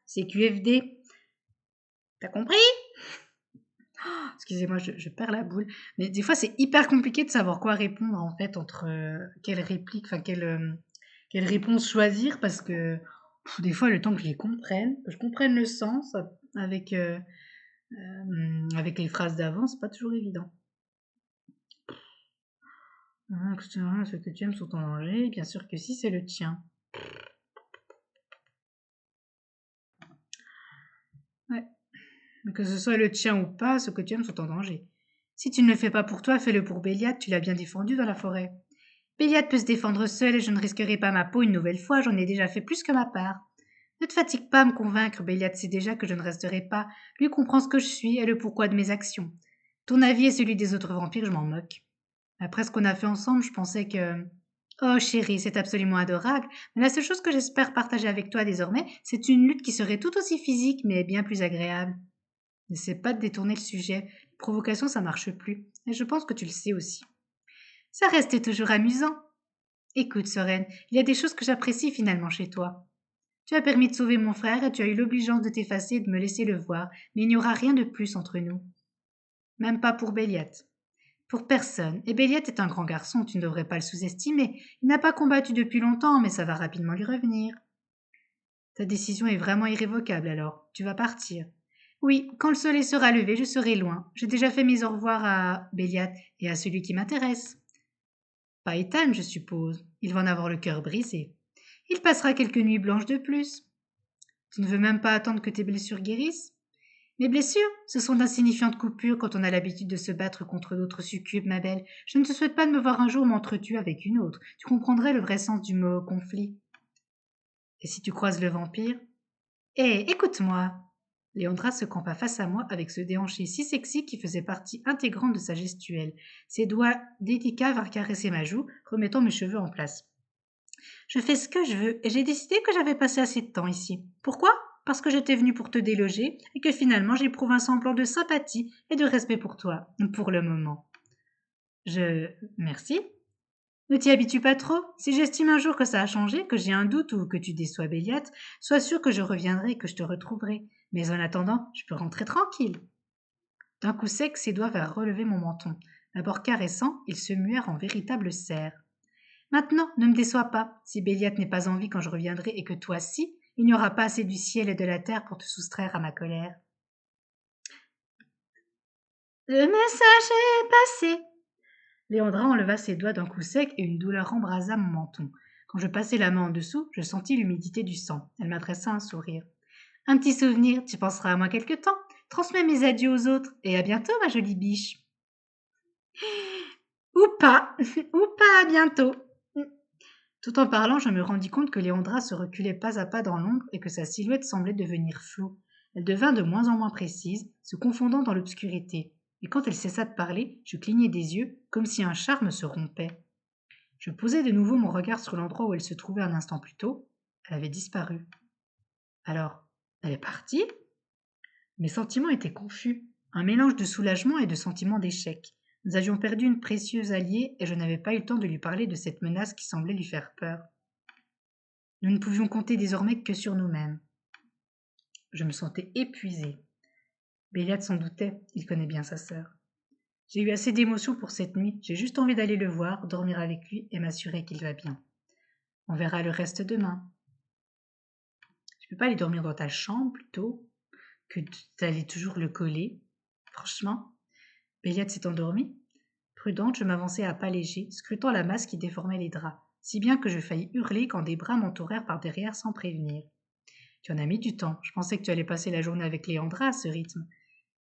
C'est QFD. T'as compris? Excusez-moi, je perds la boule. Mais des fois, c'est hyper compliqué de savoir quoi répondre, en fait, entre quelle réplique, enfin, quelle réponse choisir, parce que des fois, le temps que je les comprenne, que je comprenne le sens avec, avec les phrases d'avant, c'est pas toujours évident. Ceux que tu aimes sont en danger, bien sûr que si, c'est le tien. Ouais. Mais que ce soit le tien ou pas, ceux que tu aimes sont en danger. Si tu ne le fais pas pour toi, fais-le pour Béliade, tu l'as bien défendu dans la forêt. Béliade peut se défendre seule et je ne risquerai pas ma peau une nouvelle fois, j'en ai déjà fait plus que ma part. Ne te fatigue pas à me convaincre, Béliade sait déjà que je ne resterai pas, lui comprend ce que je suis et le pourquoi de mes actions. Ton avis et celui des autres vampires, je m'en moque. Après ce qu'on a fait ensemble, je pensais que... Oh chérie, c'est absolument adorable, mais la seule chose que j'espère partager avec toi désormais, c'est une lutte qui serait tout aussi physique, mais bien plus agréable. N'essaie pas de détourner le sujet. Les provocations, ça marche plus. Et je pense que tu le sais aussi. Ça reste toujours amusant. Écoute, Soren, il y a des choses que j'apprécie finalement chez toi. Tu as permis de sauver mon frère et tu as eu l'obligeance de t'effacer et de me laisser le voir, mais il n'y aura rien de plus entre nous. Même pas pour Béliette. Pour personne. Et Béliette est un grand garçon, tu ne devrais pas le sous-estimer. Il n'a pas combattu depuis longtemps, mais ça va rapidement lui revenir. Ta décision est vraiment irrévocable alors. Tu vas partir. Oui, quand le soleil sera levé, je serai loin. J'ai déjà fait mes au revoir à Béliat et à celui qui m'intéresse. Pas Ethan, je suppose. Il va en avoir le cœur brisé. Il passera quelques nuits blanches de plus. Tu ne veux même pas attendre que tes blessures guérissent? Mes blessures, ce sont d'insignifiantes coupures quand on a l'habitude de se battre contre d'autres succubes, ma belle. Je ne te souhaite pas de me voir un jour m'entretuer avec une autre. Tu comprendrais le vrai sens du mot conflit. Et si tu croises le vampire? Hé, écoute-moi. Léandra se campa face à moi avec ce déhanché si sexy qui faisait partie intégrante de sa gestuelle. Ses doigts délicats vinrent caresser ma joue, remettant mes cheveux en place. Je fais ce que je veux et j'ai décidé que j'avais passé assez de temps ici. Pourquoi? Parce que j'étais venue pour te déloger et que finalement j'éprouve un semblant de sympathie et de respect pour toi, pour le moment. Merci. Ne t'y habitue pas trop. Si j'estime un jour que ça a changé, que j'ai un doute ou que tu déçois Béliette, sois sûr que je reviendrai et que je te retrouverai. Mais en attendant, je peux rentrer tranquille. D'un coup sec, ses doigts vinrent relever mon menton. D'abord caressant, ils se muèrent en véritable serre. Maintenant, ne me déçois pas. Si Béliette n'est pas en vie quand je reviendrai et que toi si, il n'y aura pas assez du ciel et de la terre pour te soustraire à ma colère. Le message est passé. Léandra enleva ses doigts d'un coup sec et une douleur embrasa mon menton. Quand je passai la main en dessous, je sentis l'humidité du sang. Elle m'adressa un sourire. Un petit souvenir, tu penseras à moi quelque temps. Transmets mes adieux aux autres et à bientôt, ma jolie biche. Ou pas, ou pas à bientôt. Tout en parlant, je me rendis compte que Léandra se reculait pas à pas dans l'ombre et que sa silhouette semblait devenir floue. Elle devint de moins en moins précise, se confondant dans l'obscurité. Et quand elle cessa de parler, je clignai des yeux, comme si un charme se rompait. Je posai de nouveau mon regard sur l'endroit où elle se trouvait un instant plus tôt. Elle avait disparu. Alors, elle est partie? Mes sentiments étaient confus, un mélange de soulagement et de sentiment d'échec. Nous avions perdu une précieuse alliée et je n'avais pas eu le temps de lui parler de cette menace qui semblait lui faire peur. Nous ne pouvions compter désormais que sur nous-mêmes. Je me sentais épuisée. Béliade s'en doutait, il connaît bien sa sœur. J'ai eu assez d'émotions pour cette nuit, j'ai juste envie d'aller le voir, dormir avec lui et m'assurer qu'il va bien. On verra le reste demain. Tu peux pas aller dormir dans ta chambre plutôt que d'aller toujours le coller? Franchement, Béliade s'est endormie. Prudente, je m'avançai à pas légers, scrutant la masse qui déformait les draps, si bien que je faillis hurler quand des bras m'entourèrent par derrière sans prévenir. Tu en as mis du temps. Je pensais que tu allais passer la journée avec Léandra à ce rythme.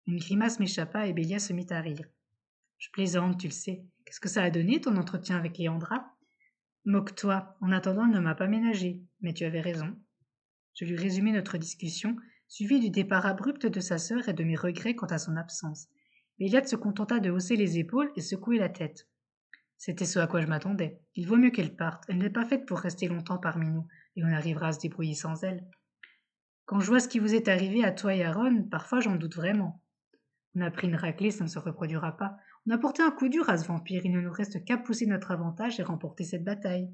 Une grimace m'échappa et Bélia se mit à rire. Je plaisante, tu le sais. Qu'est-ce que ça a donné ton entretien avec Léandra? Moque-toi. En attendant, elle ne m'a pas ménagé. Mais tu avais raison. Je lui résumai notre discussion, suivie du départ abrupt de sa sœur et de mes regrets quant à son absence. Béliade se contenta de hausser les épaules et secouer la tête. C'était ce à quoi je m'attendais. Il vaut mieux qu'elle parte. Elle n'est pas faite pour rester longtemps parmi nous, et on arrivera à se débrouiller sans elle. Quand je vois ce qui vous est arrivé à toi et à Ron, parfois j'en doute vraiment. On a pris une raclée, ça ne se reproduira pas. On a porté un coup dur à ce vampire, il ne nous reste qu'à pousser notre avantage et remporter cette bataille.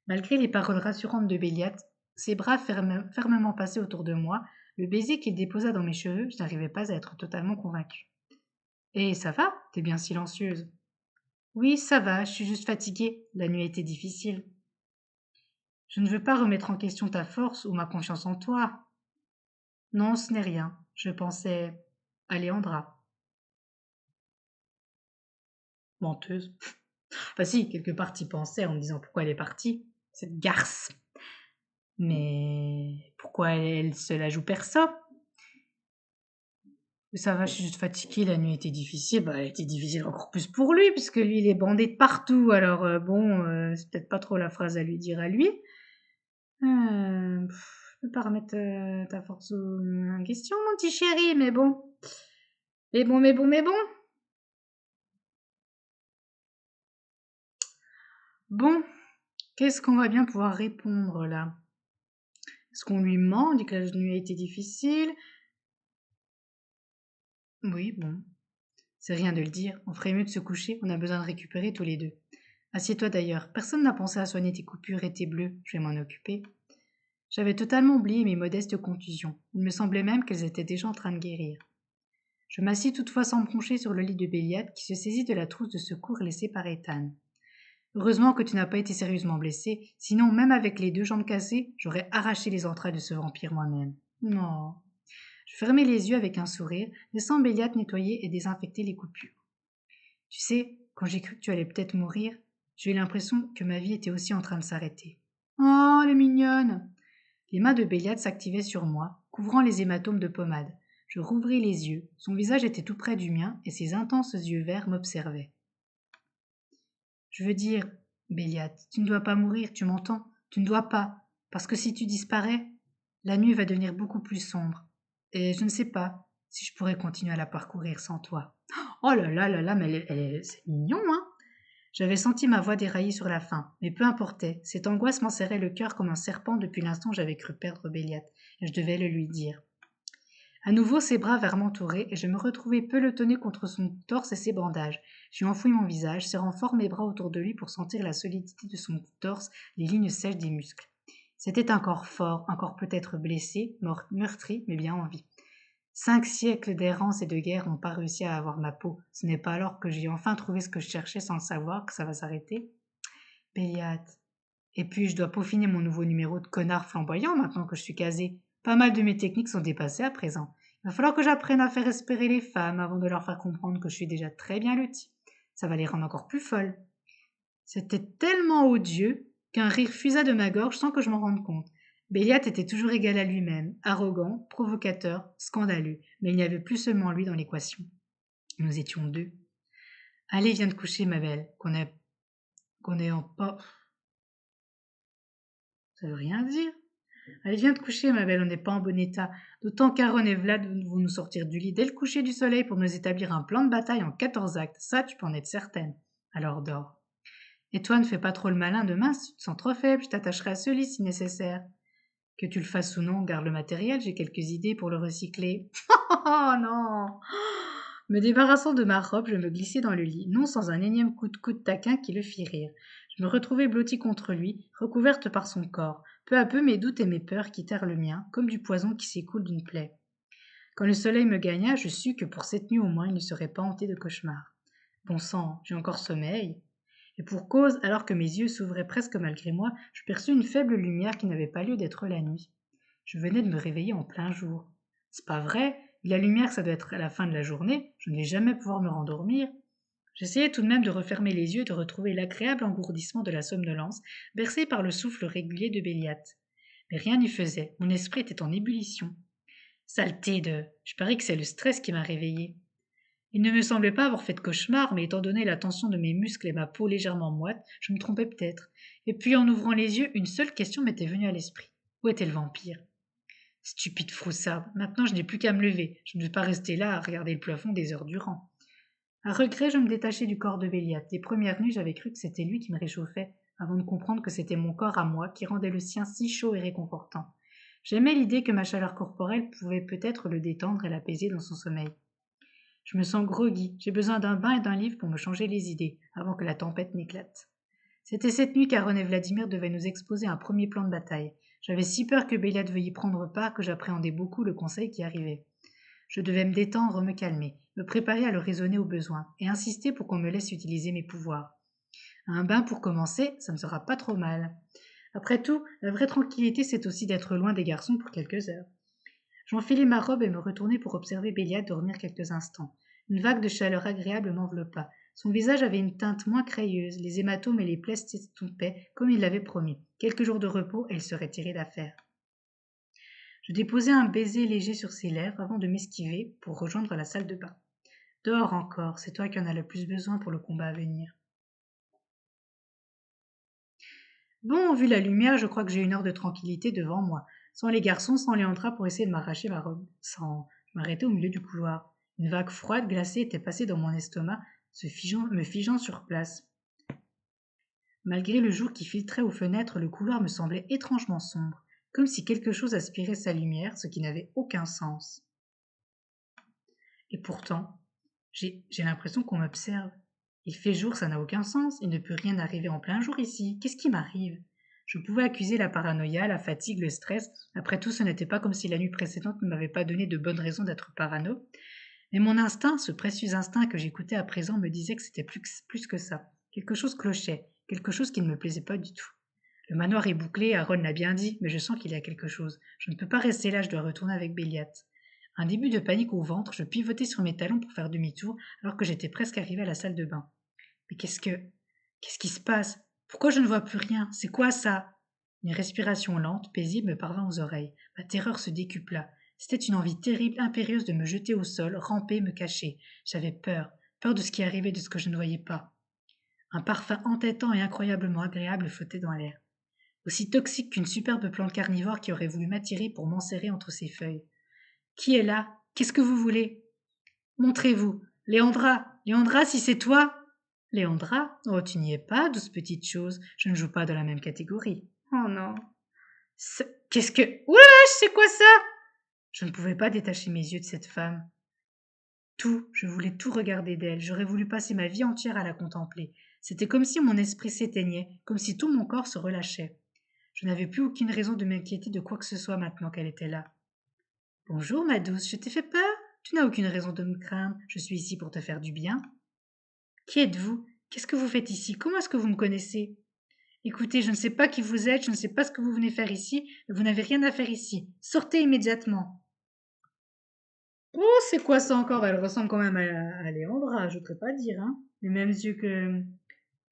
Malgré les paroles rassurantes de Béliat, ses bras fermement passés autour de moi, le baiser qu'il déposa dans mes cheveux, je n'arrivais pas à être totalement convaincue. Eh, ça va? T'es bien silencieuse. Oui, ça va, je suis juste fatiguée. La nuit a été difficile. Je ne veux pas remettre en question ta force ou ma confiance en toi. Non, ce n'est rien. Je pensais à Léandra. Menteuse. Enfin si, quelque part t'y pensais en me disant pourquoi elle est partie, cette garce. Mais pourquoi elle se la joue perso? Ça va, je suis juste fatiguée, la nuit était difficile. Bah, elle était difficile encore plus pour lui, puisque lui, il est bandé de partout. Alors, c'est peut-être pas trop la phrase à lui dire à lui. Je peux pas remettre ta force en question, mon petit chéri, mais bon. Mais bon. Bon, qu'est-ce qu'on va bien pouvoir répondre là? Est-ce qu'on lui ment, dit que la nuit a été difficile? Oui, bon. C'est rien de le dire. On ferait mieux de se coucher, on a besoin de récupérer tous les deux. Assieds-toi d'ailleurs. Personne n'a pensé à soigner tes coupures et tes bleus. Je vais m'en occuper. J'avais totalement oublié mes modestes contusions. Il me semblait même qu'elles étaient déjà en train de guérir. Je m'assis toutefois sans me pencher sur le lit de Béliade qui se saisit de la trousse de secours laissée par Ethan. Heureusement que tu n'as pas été sérieusement blessé, sinon même avec les 2 jambes cassées, j'aurais arraché les entrailles de ce vampire moi-même. Non. Je fermai les yeux avec un sourire, laissant Béliade nettoyer et désinfecter les coupures. Tu sais, quand j'ai cru que tu allais peut-être mourir, j'ai eu l'impression que ma vie était aussi en train de s'arrêter. Oh, elle est mignonne! Les mains de Béliade s'activaient sur moi, couvrant les hématomes de pommade. Je rouvris les yeux, son visage était tout près du mien et ses intenses yeux verts m'observaient. Je veux dire, Béliade, tu ne dois pas mourir, tu m'entends? Tu ne dois pas, parce que si tu disparais, la nuit va devenir beaucoup plus sombre. Et je ne sais pas si je pourrais continuer à la parcourir sans toi. Oh là, mais c'est mignon, hein? J'avais senti ma voix dérailler sur la fin, mais peu importait, cette angoisse m'enserrait le cœur comme un serpent depuis l'instant où j'avais cru perdre Béliat, et je devais le lui dire. À nouveau, ses bras vinrent m'entourer, et je me retrouvai pelotonnée contre son torse et ses bandages. J'y enfouis mon visage, serrant fort mes bras autour de lui pour sentir la solidité de son torse, les lignes sèches des muscles. C'était un corps fort, un corps peut-être blessé, meurtri, mais bien en vie. 5 siècles d'errance et de guerre n'ont pas réussi à avoir ma peau. Ce n'est pas alors que j'ai enfin trouvé ce que je cherchais sans le savoir que ça va s'arrêter. Béliat. Et puis je dois peaufiner mon nouveau numéro de connard flamboyant maintenant que je suis casée. Pas mal de mes techniques sont dépassées à présent. Il va falloir que j'apprenne à faire espérer les femmes avant de leur faire comprendre que je suis déjà très bien lotie. Ça va les rendre encore plus folles. C'était tellement odieux qu'un rire fusa de ma gorge sans que je m'en rende compte. Béliat était toujours égal à lui-même, arrogant, provocateur, scandaleux, mais il n'y avait plus seulement lui dans l'équation. Nous étions 2. Allez, viens te coucher, ma belle, qu'on est en pas... Ça veut rien dire. Allez, viens te coucher, ma belle, on n'est pas en bon état. D'autant qu'Aaron et Vlad vont nous sortir du lit dès le coucher du soleil pour nous établir un plan de bataille en 14 actes. Ça, tu peux en être certaine. Alors dors. Et toi, ne fais pas trop le malin demain si tu te sens trop faible, je t'attacherai à ce lit si nécessaire. Que tu le fasses ou non, garde le matériel, j'ai quelques idées pour le recycler. Oh non! Me débarrassant de ma robe, je me glissai dans le lit, non sans un énième coup de coude taquin qui le fit rire. Je me retrouvai blottie contre lui, recouverte par son corps. Peu à peu, mes doutes et mes peurs quittèrent le mien, comme du poison qui s'écoule d'une plaie. Quand le soleil me gagna, je sus que pour cette nuit au moins il ne serait pas hanté de cauchemars. Bon sang, j'ai encore sommeil. Et pour cause, alors que mes yeux s'ouvraient presque malgré moi, je perçus une faible lumière qui n'avait pas lieu d'être la nuit. Je venais de me réveiller en plein jour. C'est pas vrai, la lumière ça doit être à la fin de la journée, je ne vais jamais pouvoir me rendormir. J'essayais tout de même de refermer les yeux et de retrouver l'agréable engourdissement de la somnolence, bercé par le souffle régulier de Béliat. Mais rien n'y faisait, mon esprit était en ébullition. Saleté de... Je parie que c'est le stress qui m'a réveillée. Il ne me semblait pas avoir fait de cauchemar, mais étant donné la tension de mes muscles et ma peau légèrement moite, je me trompais peut-être. Et puis en ouvrant les yeux, une seule question m'était venue à l'esprit. Où était le vampire? Stupide froussarde, maintenant je n'ai plus qu'à me lever. Je ne vais pas rester là à regarder le plafond des heures durant. À regret, je me détachai du corps de Béliat. Les premières nuits, j'avais cru que c'était lui qui me réchauffait, avant de comprendre que c'était mon corps à moi qui rendait le sien si chaud et réconfortant. J'aimais l'idée que ma chaleur corporelle pouvait peut-être le détendre et l'apaiser dans son sommeil. Je me sens groggy, j'ai besoin d'un bain et d'un livre pour me changer les idées, avant que la tempête n'éclate. C'était cette nuit qu'Aaron et Vladimir devaient nous exposer un premier plan de bataille. J'avais si peur que Béliat veuille y prendre part que j'appréhendais beaucoup le conseil qui arrivait. Je devais me détendre, me calmer, me préparer à le raisonner au besoin, et insister pour qu'on me laisse utiliser mes pouvoirs. Un bain pour commencer, ça ne sera pas trop mal. Après tout, la vraie tranquillité, c'est aussi d'être loin des garçons pour quelques heures. J'enfilai ma robe et me retournai pour observer Béliat dormir quelques instants. Une vague de chaleur agréable m'enveloppa. Son visage avait une teinte moins crayeuse, les hématomes et les plaies s'estompaient comme il l'avait promis. Quelques jours de repos et il serait tiré d'affaire. Je déposai un baiser léger sur ses lèvres avant de m'esquiver pour rejoindre la salle de bain. Dors encore, c'est toi qui en as le plus besoin pour le combat à venir. Bon, vu la lumière, je crois que j'ai une heure de tranquillité devant moi, sans les garçons, sans Léandra pour essayer de m'arracher ma robe, sans m'arrêter au milieu du couloir. Une vague froide glacée était passée dans mon estomac, me figeant sur place. Malgré le jour qui filtrait aux fenêtres, le couloir me semblait étrangement sombre, comme si quelque chose aspirait sa lumière, ce qui n'avait aucun sens. Et pourtant, j'ai l'impression qu'on m'observe. Il fait jour, ça n'a aucun sens, il ne peut rien arriver en plein jour ici. Qu'est-ce qui m'arrive? Je pouvais accuser la paranoïa, la fatigue, le stress. Après tout, ce n'était pas comme si la nuit précédente ne m'avait pas donné de bonnes raisons d'être parano. Mais mon instinct, ce précieux instinct que j'écoutais à présent, me disait que c'était plus que ça. Quelque chose clochait, quelque chose qui ne me plaisait pas du tout. Le manoir est bouclé, Aaron l'a bien dit, mais je sens qu'il y a quelque chose. Je ne peux pas rester là, je dois retourner avec Béliat. Un début de panique au ventre, je pivotais sur mes talons pour faire demi-tour, alors que j'étais presque arrivée à la salle de bain. Mais qu'est-ce qui se passe? Pourquoi je ne vois plus rien? C'est quoi ça? Une respiration lente, paisible me parvint aux oreilles. Ma terreur se décupla. C'était une envie terrible, impérieuse de me jeter au sol, ramper, me cacher. J'avais peur, peur de ce qui arrivait, de ce que je ne voyais pas. Un parfum entêtant et incroyablement agréable flottait dans l'air. Aussi toxique qu'une superbe plante carnivore qui aurait voulu m'attirer pour m'enserrer entre ses feuilles. Qui est là? Qu'est-ce que vous voulez? Montrez-vous. Léandra, Léandra, si c'est toi. Léandra? Oh, tu n'y es pas, douce petite chose. Je ne joue pas dans la même catégorie. Oh non. Qu'est-ce que... Wesh, c'est quoi ça? Je ne pouvais pas détacher mes yeux de cette femme. Tout, je voulais tout regarder d'elle. J'aurais voulu passer ma vie entière à la contempler. C'était comme si mon esprit s'éteignait, comme si tout mon corps se relâchait. Je n'avais plus aucune raison de m'inquiéter de quoi que ce soit maintenant qu'elle était là. Bonjour, ma douce, je t'ai fait peur? Tu n'as aucune raison de me craindre. Je suis ici pour te faire du bien. Qui êtes-vous? Qu'est-ce que vous faites ici? Comment est-ce que vous me connaissez? Écoutez, je ne sais pas qui vous êtes, je ne sais pas ce que vous venez faire ici, mais vous n'avez rien à faire ici. Sortez immédiatement. Oh, c'est quoi ça encore? Elle ressemble quand même à Léandra, je ne voudrais pas dire, hein. Les mêmes yeux que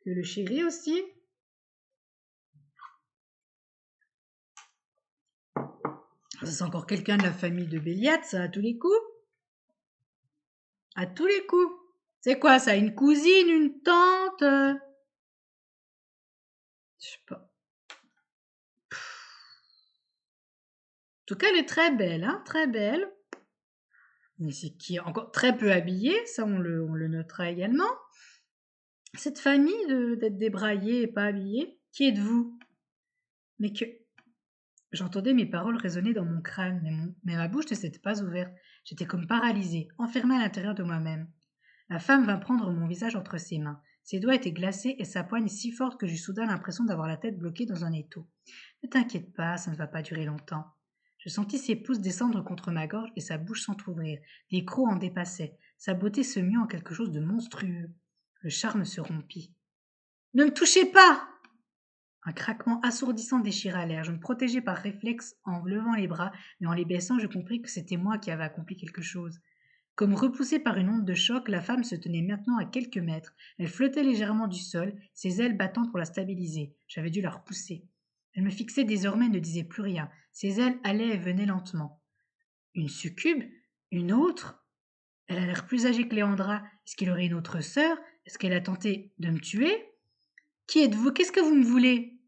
le chéri aussi. Ça, c'est encore quelqu'un de la famille de Béliat, ça, à tous les coups. À tous les coups. C'est quoi ça? Une cousine, une tante? Je sais pas. En tout cas, elle est très belle, hein, très belle. Mais c'est qui est encore très peu habillée, ça on le notera également. Cette famille d'être débraillée et pas habillée, qui êtes-vous? Mais que... J'entendais mes paroles résonner dans mon crâne, mais ma bouche ne s'était pas ouverte. J'étais comme paralysée, enfermée à l'intérieur de moi-même. La femme vint prendre mon visage entre ses mains. Ses doigts étaient glacés et sa poigne si forte que j'eus soudain l'impression d'avoir la tête bloquée dans un étau. Ne t'inquiète pas, ça ne va pas durer longtemps. Je sentis ses pouces descendre contre ma gorge et sa bouche s'entr'ouvrir. Les crocs en dépassaient. Sa beauté se mut en quelque chose de monstrueux. Le charme se rompit. Ne me touchez pas! Un craquement assourdissant déchira l'air. Je me protégeai par réflexe en levant les bras, mais en les baissant, je compris que c'était moi qui avais accompli quelque chose. Comme repoussée par une onde de choc, la femme se tenait maintenant à quelques mètres. Elle flottait légèrement du sol, ses ailes battant pour la stabiliser. J'avais dû la repousser. Elle me fixait désormais et ne disait plus rien. Ses ailes allaient et venaient lentement. Une succube? Une autre? Elle a l'air plus âgée que Léandra. Est-ce qu'il aurait une autre sœur? Est-ce qu'elle a tenté de me tuer? Qui êtes-vous? Qu'est-ce que vous me voulez?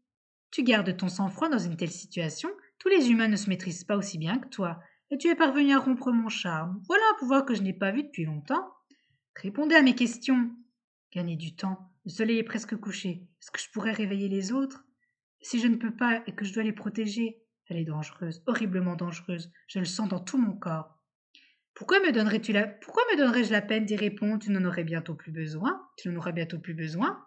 Tu gardes ton sang-froid dans une telle situation. Tous les humains ne se maîtrisent pas aussi bien que toi. Et tu es parvenu à rompre mon charme. Voilà un pouvoir que je n'ai pas vu depuis longtemps. Répondez à mes questions. Gagnez du temps. Le soleil est presque couché. Est-ce que je pourrais réveiller les autres? Si je ne peux pas et que je dois les protéger, elle est dangereuse, horriblement dangereuse. Je le sens dans tout mon corps. Pourquoi me donnerais-je la peine d'y répondre? Tu n'en aurais bientôt plus besoin. Tu n'en auras bientôt plus besoin.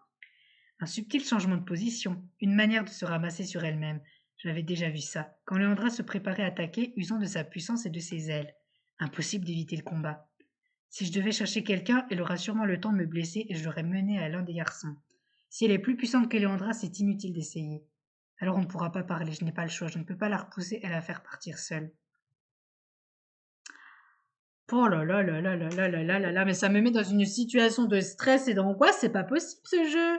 Un subtil changement de position, une manière de se ramasser sur elle-même. J'avais déjà vu ça, quand Léandra se préparait à attaquer, usant de sa puissance et de ses ailes. Impossible d'éviter le combat. Si je devais chercher quelqu'un, elle aura sûrement le temps de me blesser et je l'aurais menée à l'un des garçons. Si elle est plus puissante que Léandra, c'est inutile d'essayer. Alors on ne pourra pas parler, je n'ai pas le choix, je ne peux pas la repousser et la faire partir seule. Oh là là là là là là là là là là, mais ça me met dans une situation de stress et d'angoisse, c'est pas possible ce jeu.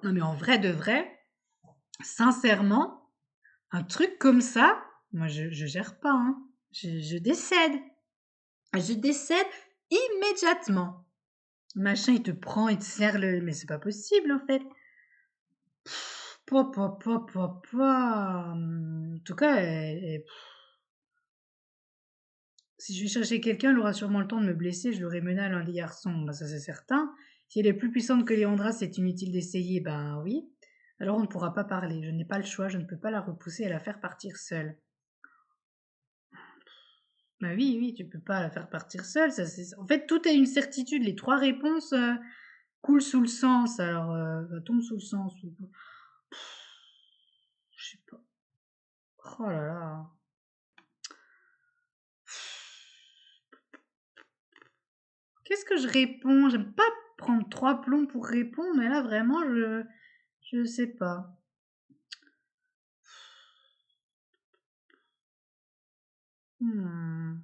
Non mais en vrai de vrai, sincèrement, un truc comme ça, moi je gère pas, hein. Je décède. Je décède immédiatement. Machin, il te prend, il te serre le... Mais c'est pas possible en fait. En tout cas, si je vais chercher quelqu'un, elle aura sûrement le temps de me blesser, je l'aurai mené à l'un des garçons, ben, ça c'est certain. Si elle est plus puissante que Léandra, c'est inutile d'essayer, ben oui. Alors on ne pourra pas parler, je n'ai pas le choix, je ne peux pas la repousser et la faire partir seule. Ben oui, oui, tu peux pas la faire partir seule, ça c'est... En fait, tout est une certitude, les trois réponses coulent sous le sens, alors tombent sous le sens. Je sais pas. Oh là là. Qu'est-ce que je réponds? J'aime pas prendre 3 plombs pour répondre, mais là vraiment je sais pas. Hmm.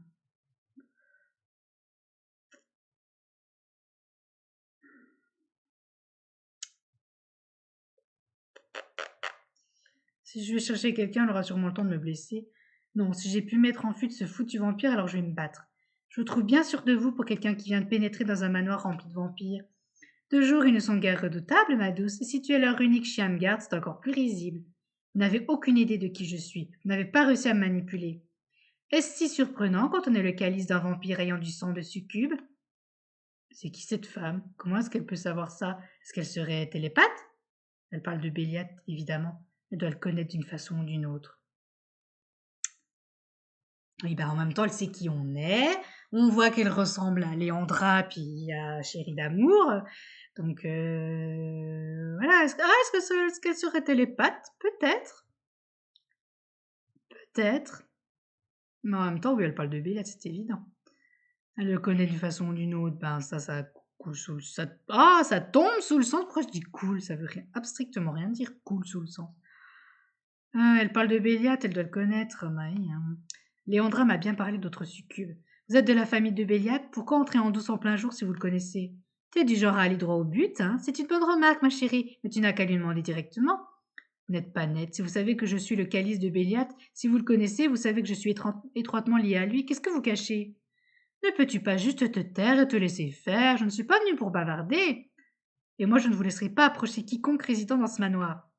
Si je vais chercher quelqu'un, elle aura sûrement le temps de me blesser. Non, si j'ai pu mettre en fuite ce foutu vampire, alors je vais me battre. Je vous trouve bien sûr de vous pour quelqu'un qui vient de pénétrer dans un manoir rempli de vampires. De jour, ils ne sont guère redoutables, ma douce, et si tu es leur unique chien de garde, c'est encore plus risible. Vous n'avez aucune idée de qui je suis. Vous n'avez pas réussi à me manipuler. Est-ce si surprenant quand on est le calice d'un vampire ayant du sang de succube? C'est qui cette femme? Comment est-ce qu'elle peut savoir ça? Est-ce qu'elle serait télépathe? Elle parle de Béliat, évidemment. Elle doit le connaître d'une façon ou d'une autre. Et ben en même temps, elle sait qui on est. On voit qu'elle ressemble à Léandra puis à Chérie d'amour. Donc voilà. Est-ce qu'elle serait télépathe? Peut-être. Peut-être. Mais en même temps, oui, elle parle de Béliat, c'est évident. Elle le connaît d'une façon ou d'une autre. Ben ça coule sous le... ça tombe sous le sens. Pourquoi je dis cool? Ça veut strictement rien dire, cool sous le sens. Elle parle de Béliat, elle doit le connaître. Oui, hein. Léandra m'a bien parlé d'autres succubes. Vous êtes de la famille de Béliat? Pourquoi entrer en douce en plein jour si vous le connaissez? T'es du genre à aller droit au but, hein? C'est une bonne remarque, ma chérie, mais tu n'as qu'à lui demander directement. Vous n'êtes pas net. Si vous savez que je suis le calice de Béliat, si vous le connaissez, vous savez que je suis étroitement liée à lui. Qu'est-ce que vous cachez? Ne peux-tu pas juste te taire et te laisser faire? Je ne suis pas venue pour bavarder. Et moi, je ne vous laisserai pas approcher quiconque résidant dans ce manoir.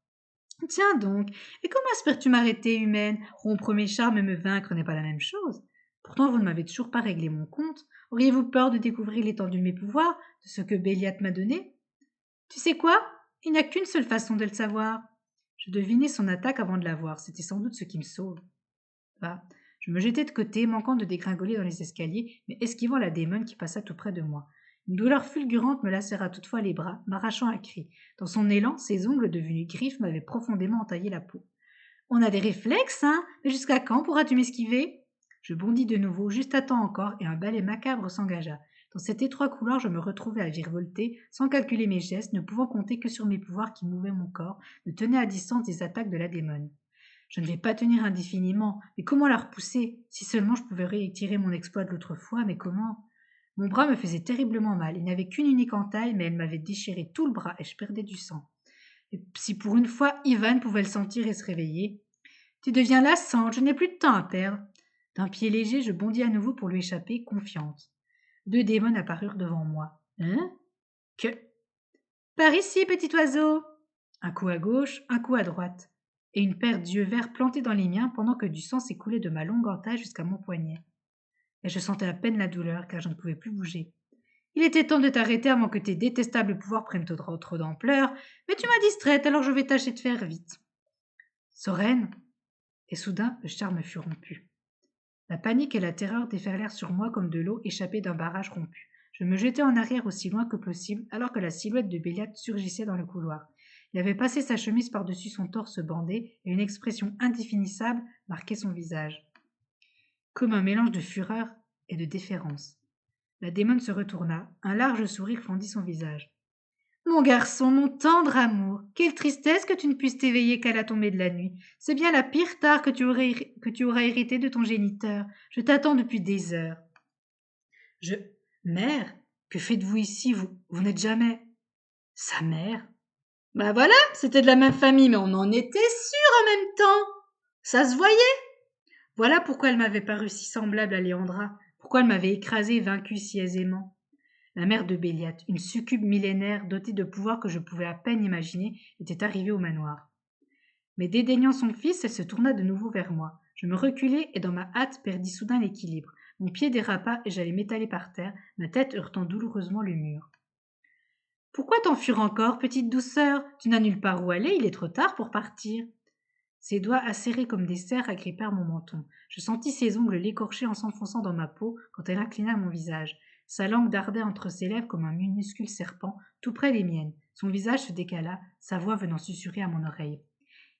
Tiens donc, et comment espères-tu m'arrêter, humaine? Rompre mes charmes et me vaincre n'est pas la même chose. Pourtant, vous ne m'avez toujours pas réglé mon compte. Auriez-vous peur de découvrir l'étendue de mes pouvoirs, de ce que Béliat m'a donné? Tu sais quoi? Il n'y a qu'une seule façon de le savoir. Je devinais son attaque avant de la voir. C'était sans doute ce qui me sauve. Va. Je me jetai de côté, manquant de dégringoler dans les escaliers, mais esquivant la démone qui passa tout près de moi. Une douleur fulgurante me lacéra toutefois les bras, m'arrachant un cri. Dans son élan, ses ongles devenus griffes m'avaient profondément entaillé la peau. On a des réflexes, hein? Mais jusqu'à quand pourras-tu m'esquiver? Je bondis de nouveau, juste à temps encore, et un balai macabre s'engagea. Dans cet étroit couloir, je me retrouvai à virevolter, sans calculer mes gestes, ne pouvant compter que sur mes pouvoirs qui mouvaient mon corps, me tenaient à distance des attaques de la démone. Je ne vais pas tenir indéfiniment, mais comment la repousser? Si seulement je pouvais réitérer mon exploit de l'autre fois, mais comment? Mon bras me faisait terriblement mal. Il n'avait qu'une unique entaille, mais elle m'avait déchiré tout le bras et je perdais du sang. Et si pour une fois Ivan pouvait le sentir et se réveiller. Tu deviens lassante, je n'ai plus de temps à perdre. D'un pied léger, je bondis à nouveau pour lui échapper, confiante. 2 démons apparurent devant moi. Hein? Que? Par ici, petit oiseau! Un coup à gauche, un coup à droite, et une paire d'yeux verts plantés dans les miens pendant que du sang s'écoulait de ma longue entaille jusqu'à mon poignet. Et je sentais à peine la douleur car je ne pouvais plus bouger. Il était temps de t'arrêter avant que tes détestables pouvoirs prennent trop d'ampleur, mais tu m'as distraite alors je vais tâcher de faire vite. Soren! Et soudain le charme fut rompu. La panique et la terreur déferlèrent sur moi comme de l'eau échappée d'un barrage rompu. Je me jetai en arrière aussi loin que possible alors que la silhouette de Béliat surgissait dans le couloir. Il avait passé sa chemise par-dessus son torse bandé et une expression indéfinissable marquait son visage. Comme un mélange de fureur et de déférence. La démone se retourna, un large sourire fendit son visage. Mon garçon, mon tendre amour, quelle tristesse que tu ne puisses t'éveiller qu'à la tombée de la nuit. C'est bien la pire tare que tu auras hérité de ton géniteur. Je t'attends depuis des heures. Mère, que faites-vous ici, vous n'êtes jamais... Sa mère? Bah voilà, c'était de la même famille, mais on en était sûr en même temps. Ça se voyait. Voilà pourquoi elle m'avait paru si semblable à Léandra, pourquoi elle m'avait écrasé et vaincu si aisément. La mère de Béliat, une succube millénaire dotée de pouvoirs que je pouvais à peine imaginer, était arrivée au manoir. Mais dédaignant son fils, elle se tourna de nouveau vers moi. Je me reculai et dans ma hâte perdis soudain l'équilibre. Mon pied dérapa et j'allais m'étaler par terre, ma tête heurtant douloureusement le mur. Pourquoi t'enfuir encore, petite douceur? Tu n'as nulle part où aller, il est trop tard pour partir. Ses doigts acérés comme des serres agrippèrent mon menton. Je sentis ses ongles l'écorcher en s'enfonçant dans ma peau quand elle inclina mon visage. Sa langue dardait entre ses lèvres comme un minuscule serpent, tout près des miennes. Son visage se décala, sa voix venant susurrer à mon oreille.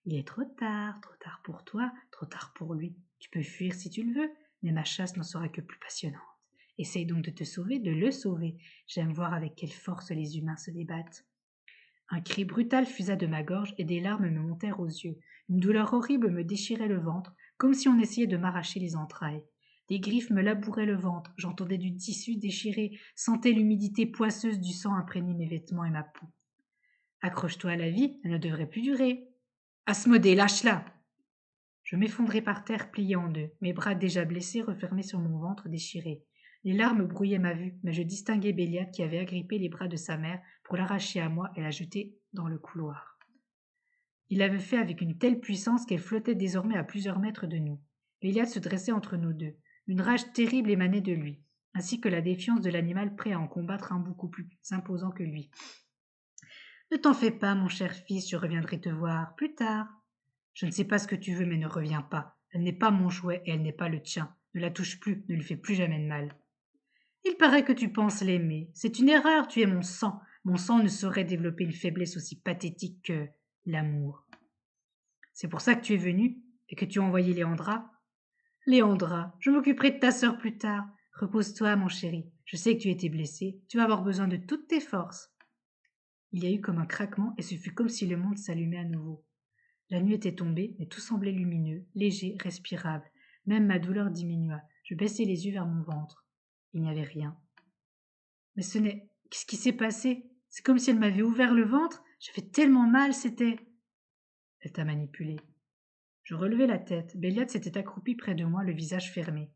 Il est trop tard pour toi, trop tard pour lui. Tu peux fuir si tu le veux, mais ma chasse n'en sera que plus passionnante. Essaye donc de te sauver, de le sauver. J'aime voir avec quelle force les humains se débattent. Un cri brutal fusa de ma gorge et des larmes me montèrent aux yeux. Une douleur horrible me déchirait le ventre, comme si on essayait de m'arracher les entrailles. Des griffes me labouraient le ventre, j'entendais du tissu déchiré, sentais l'humidité poisseuse du sang imprégner mes vêtements et ma peau. Accroche-toi à la vie, elle ne devrait plus durer. Asmodée, lâche-la! Je m'effondrai par terre, plié en deux, mes bras déjà blessés refermés sur mon ventre déchiré. Les larmes brouillaient ma vue, mais je distinguai Béliat qui avait agrippé les bras de sa mère pour l'arracher à moi et la jeter dans le couloir. Il l'avait fait avec une telle puissance qu'elle flottait désormais à plusieurs mètres de nous. Béliat se dressait entre nous deux. Une rage terrible émanait de lui, ainsi que la défiance de l'animal prêt à en combattre un beaucoup plus imposant que lui. Ne t'en fais pas, mon cher fils, je reviendrai te voir plus tard. Je ne sais pas ce que tu veux, mais ne reviens pas. Elle n'est pas mon jouet et elle n'est pas le tien. Ne la touche plus, ne lui fais plus jamais de mal. Il paraît que tu penses l'aimer. C'est une erreur, tu es mon sang. Mon sang ne saurait développer une faiblesse aussi pathétique que l'amour. C'est pour ça que tu es venu et que tu as envoyé Léandra. Léandra, je m'occuperai de ta sœur plus tard. Repose-toi, mon chéri. Je sais que tu étais blessé. Tu vas avoir besoin de toutes tes forces. Il y a eu comme un craquement et ce fut comme si le monde s'allumait à nouveau. La nuit était tombée, mais tout semblait lumineux, léger, respirable. Même ma douleur diminua. Je baissai les yeux vers mon ventre. Il n'y avait rien. Mais ce n'est... Qu'est-ce qui s'est passé? C'est comme si elle m'avait ouvert le ventre. J'avais tellement mal, c'était... Elle t'a manipulé. Je relevai la tête. Béliat s'était accroupie près de moi, le visage fermé.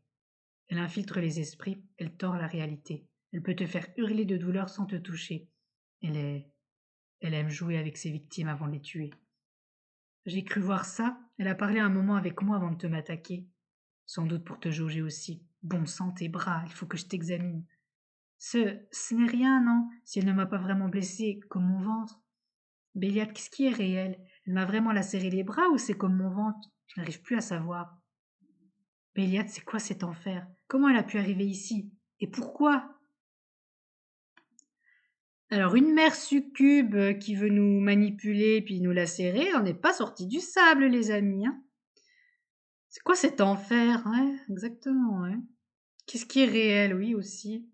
Elle infiltre les esprits, elle tord la réalité. Elle peut te faire hurler de douleur sans te toucher. Elle aime jouer avec ses victimes avant de les tuer. J'ai cru voir ça. Elle a parlé un moment avec moi avant de te m'attaquer. Sans doute pour te jauger aussi. Bon sang, tes bras, il faut que je t'examine. Ce n'est rien, non, si elle ne m'a pas vraiment blessée, comme mon ventre. Béliat, qu'est-ce qui est réel? Elle m'a vraiment lacéré les bras ou c'est comme mon ventre? Je n'arrive plus à savoir. Béliat, c'est quoi cet enfer? Comment elle a pu arriver ici? Et pourquoi? Alors, une mère succube qui veut nous manipuler puis nous lacérer, on n'est pas sorti du sable, les amis. Hein. C'est quoi cet enfer? Ouais, exactement. Ouais. Qu'est-ce qui est réel? Oui, aussi.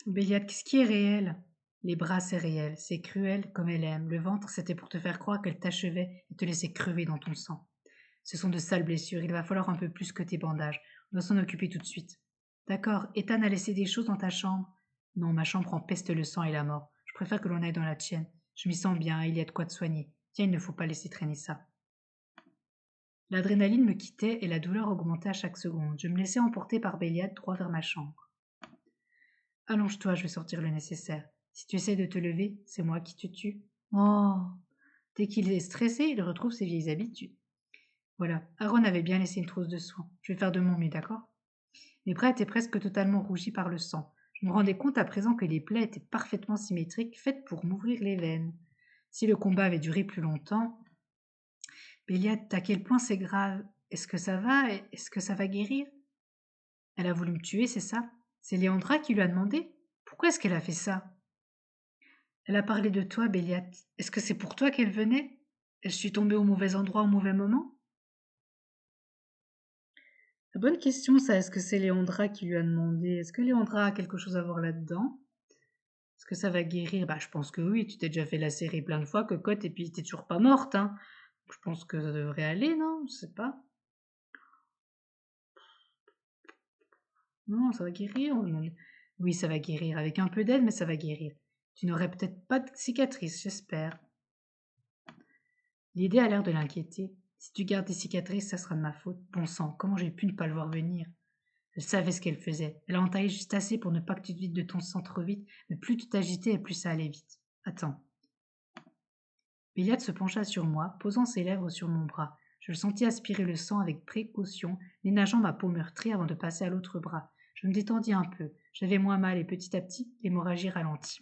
Béliat, qu'est-ce qui est réel? Les bras, c'est réel, c'est cruel comme elle aime. Le ventre, c'était pour te faire croire qu'elle t'achevait et te laissait crever dans ton sang. Ce sont de sales blessures, il va falloir un peu plus que tes bandages. On doit s'en occuper tout de suite. D'accord, Ethan a laissé des choses dans ta chambre. Non, ma chambre en peste le sang et la mort. Je préfère que l'on aille dans la tienne. Je m'y sens bien, il y a de quoi te soigner. Tiens, il ne faut pas laisser traîner ça. L'adrénaline me quittait et la douleur augmentait à chaque seconde. Je me laissais emporter par Béliade droit vers ma chambre. Allonge-toi, je vais sortir le nécessaire. Si tu essaies de te lever, c'est moi qui te tue. Oh. Dès qu'il est stressé, il retrouve ses vieilles habitudes. Voilà, Aaron avait bien laissé une trousse de soin. Je vais faire de mon mieux, d'accord? Mes bras étaient presque totalement rougis par le sang. Je me rendais compte à présent que les plaies étaient parfaitement symétriques, faites pour m'ouvrir les veines. Si le combat avait duré plus longtemps... Béliade, à quel point c'est grave? Est-ce que ça va? Est-ce que ça va guérir? Elle a voulu me tuer, c'est ça? C'est Léandra qui lui a demandé? Pourquoi est-ce qu'elle a fait ça? Elle a parlé de toi, Béliade. Est-ce que c'est pour toi qu'elle venait? Je suis tombée au mauvais endroit au mauvais moment? La bonne question, ça. Est-ce que c'est Léandra qui lui a demandé? Est-ce que Léandra a quelque chose à voir là-dedans? Est-ce que ça va guérir? Bah, je pense que oui. Tu t'es déjà fait lacérer plein de fois, cocotte, et puis t'es toujours pas morte, hein. Je pense que ça devrait aller, non? Je sais pas. Non, ça va guérir. Oui, ça va guérir. Avec un peu d'aide, mais ça va guérir. Tu n'aurais peut-être pas de cicatrice, j'espère. L'idée a l'air de l'inquiéter. Si tu gardes des cicatrices, ça sera de ma faute. Bon sang, comment j'ai pu ne pas le voir venir? Elle savait ce qu'elle faisait. Elle a entaillé juste assez pour ne pas que tu te vides de ton sang trop vite, mais plus tu t'agitais et plus ça allait vite. Attends. Béliade se pencha sur moi, posant ses lèvres sur mon bras. Je le sentis aspirer le sang avec précaution, ménageant ma peau meurtrie avant de passer à l'autre bras. Je me détendis un peu. J'avais moins mal et petit à petit, l'hémorragie ralentit.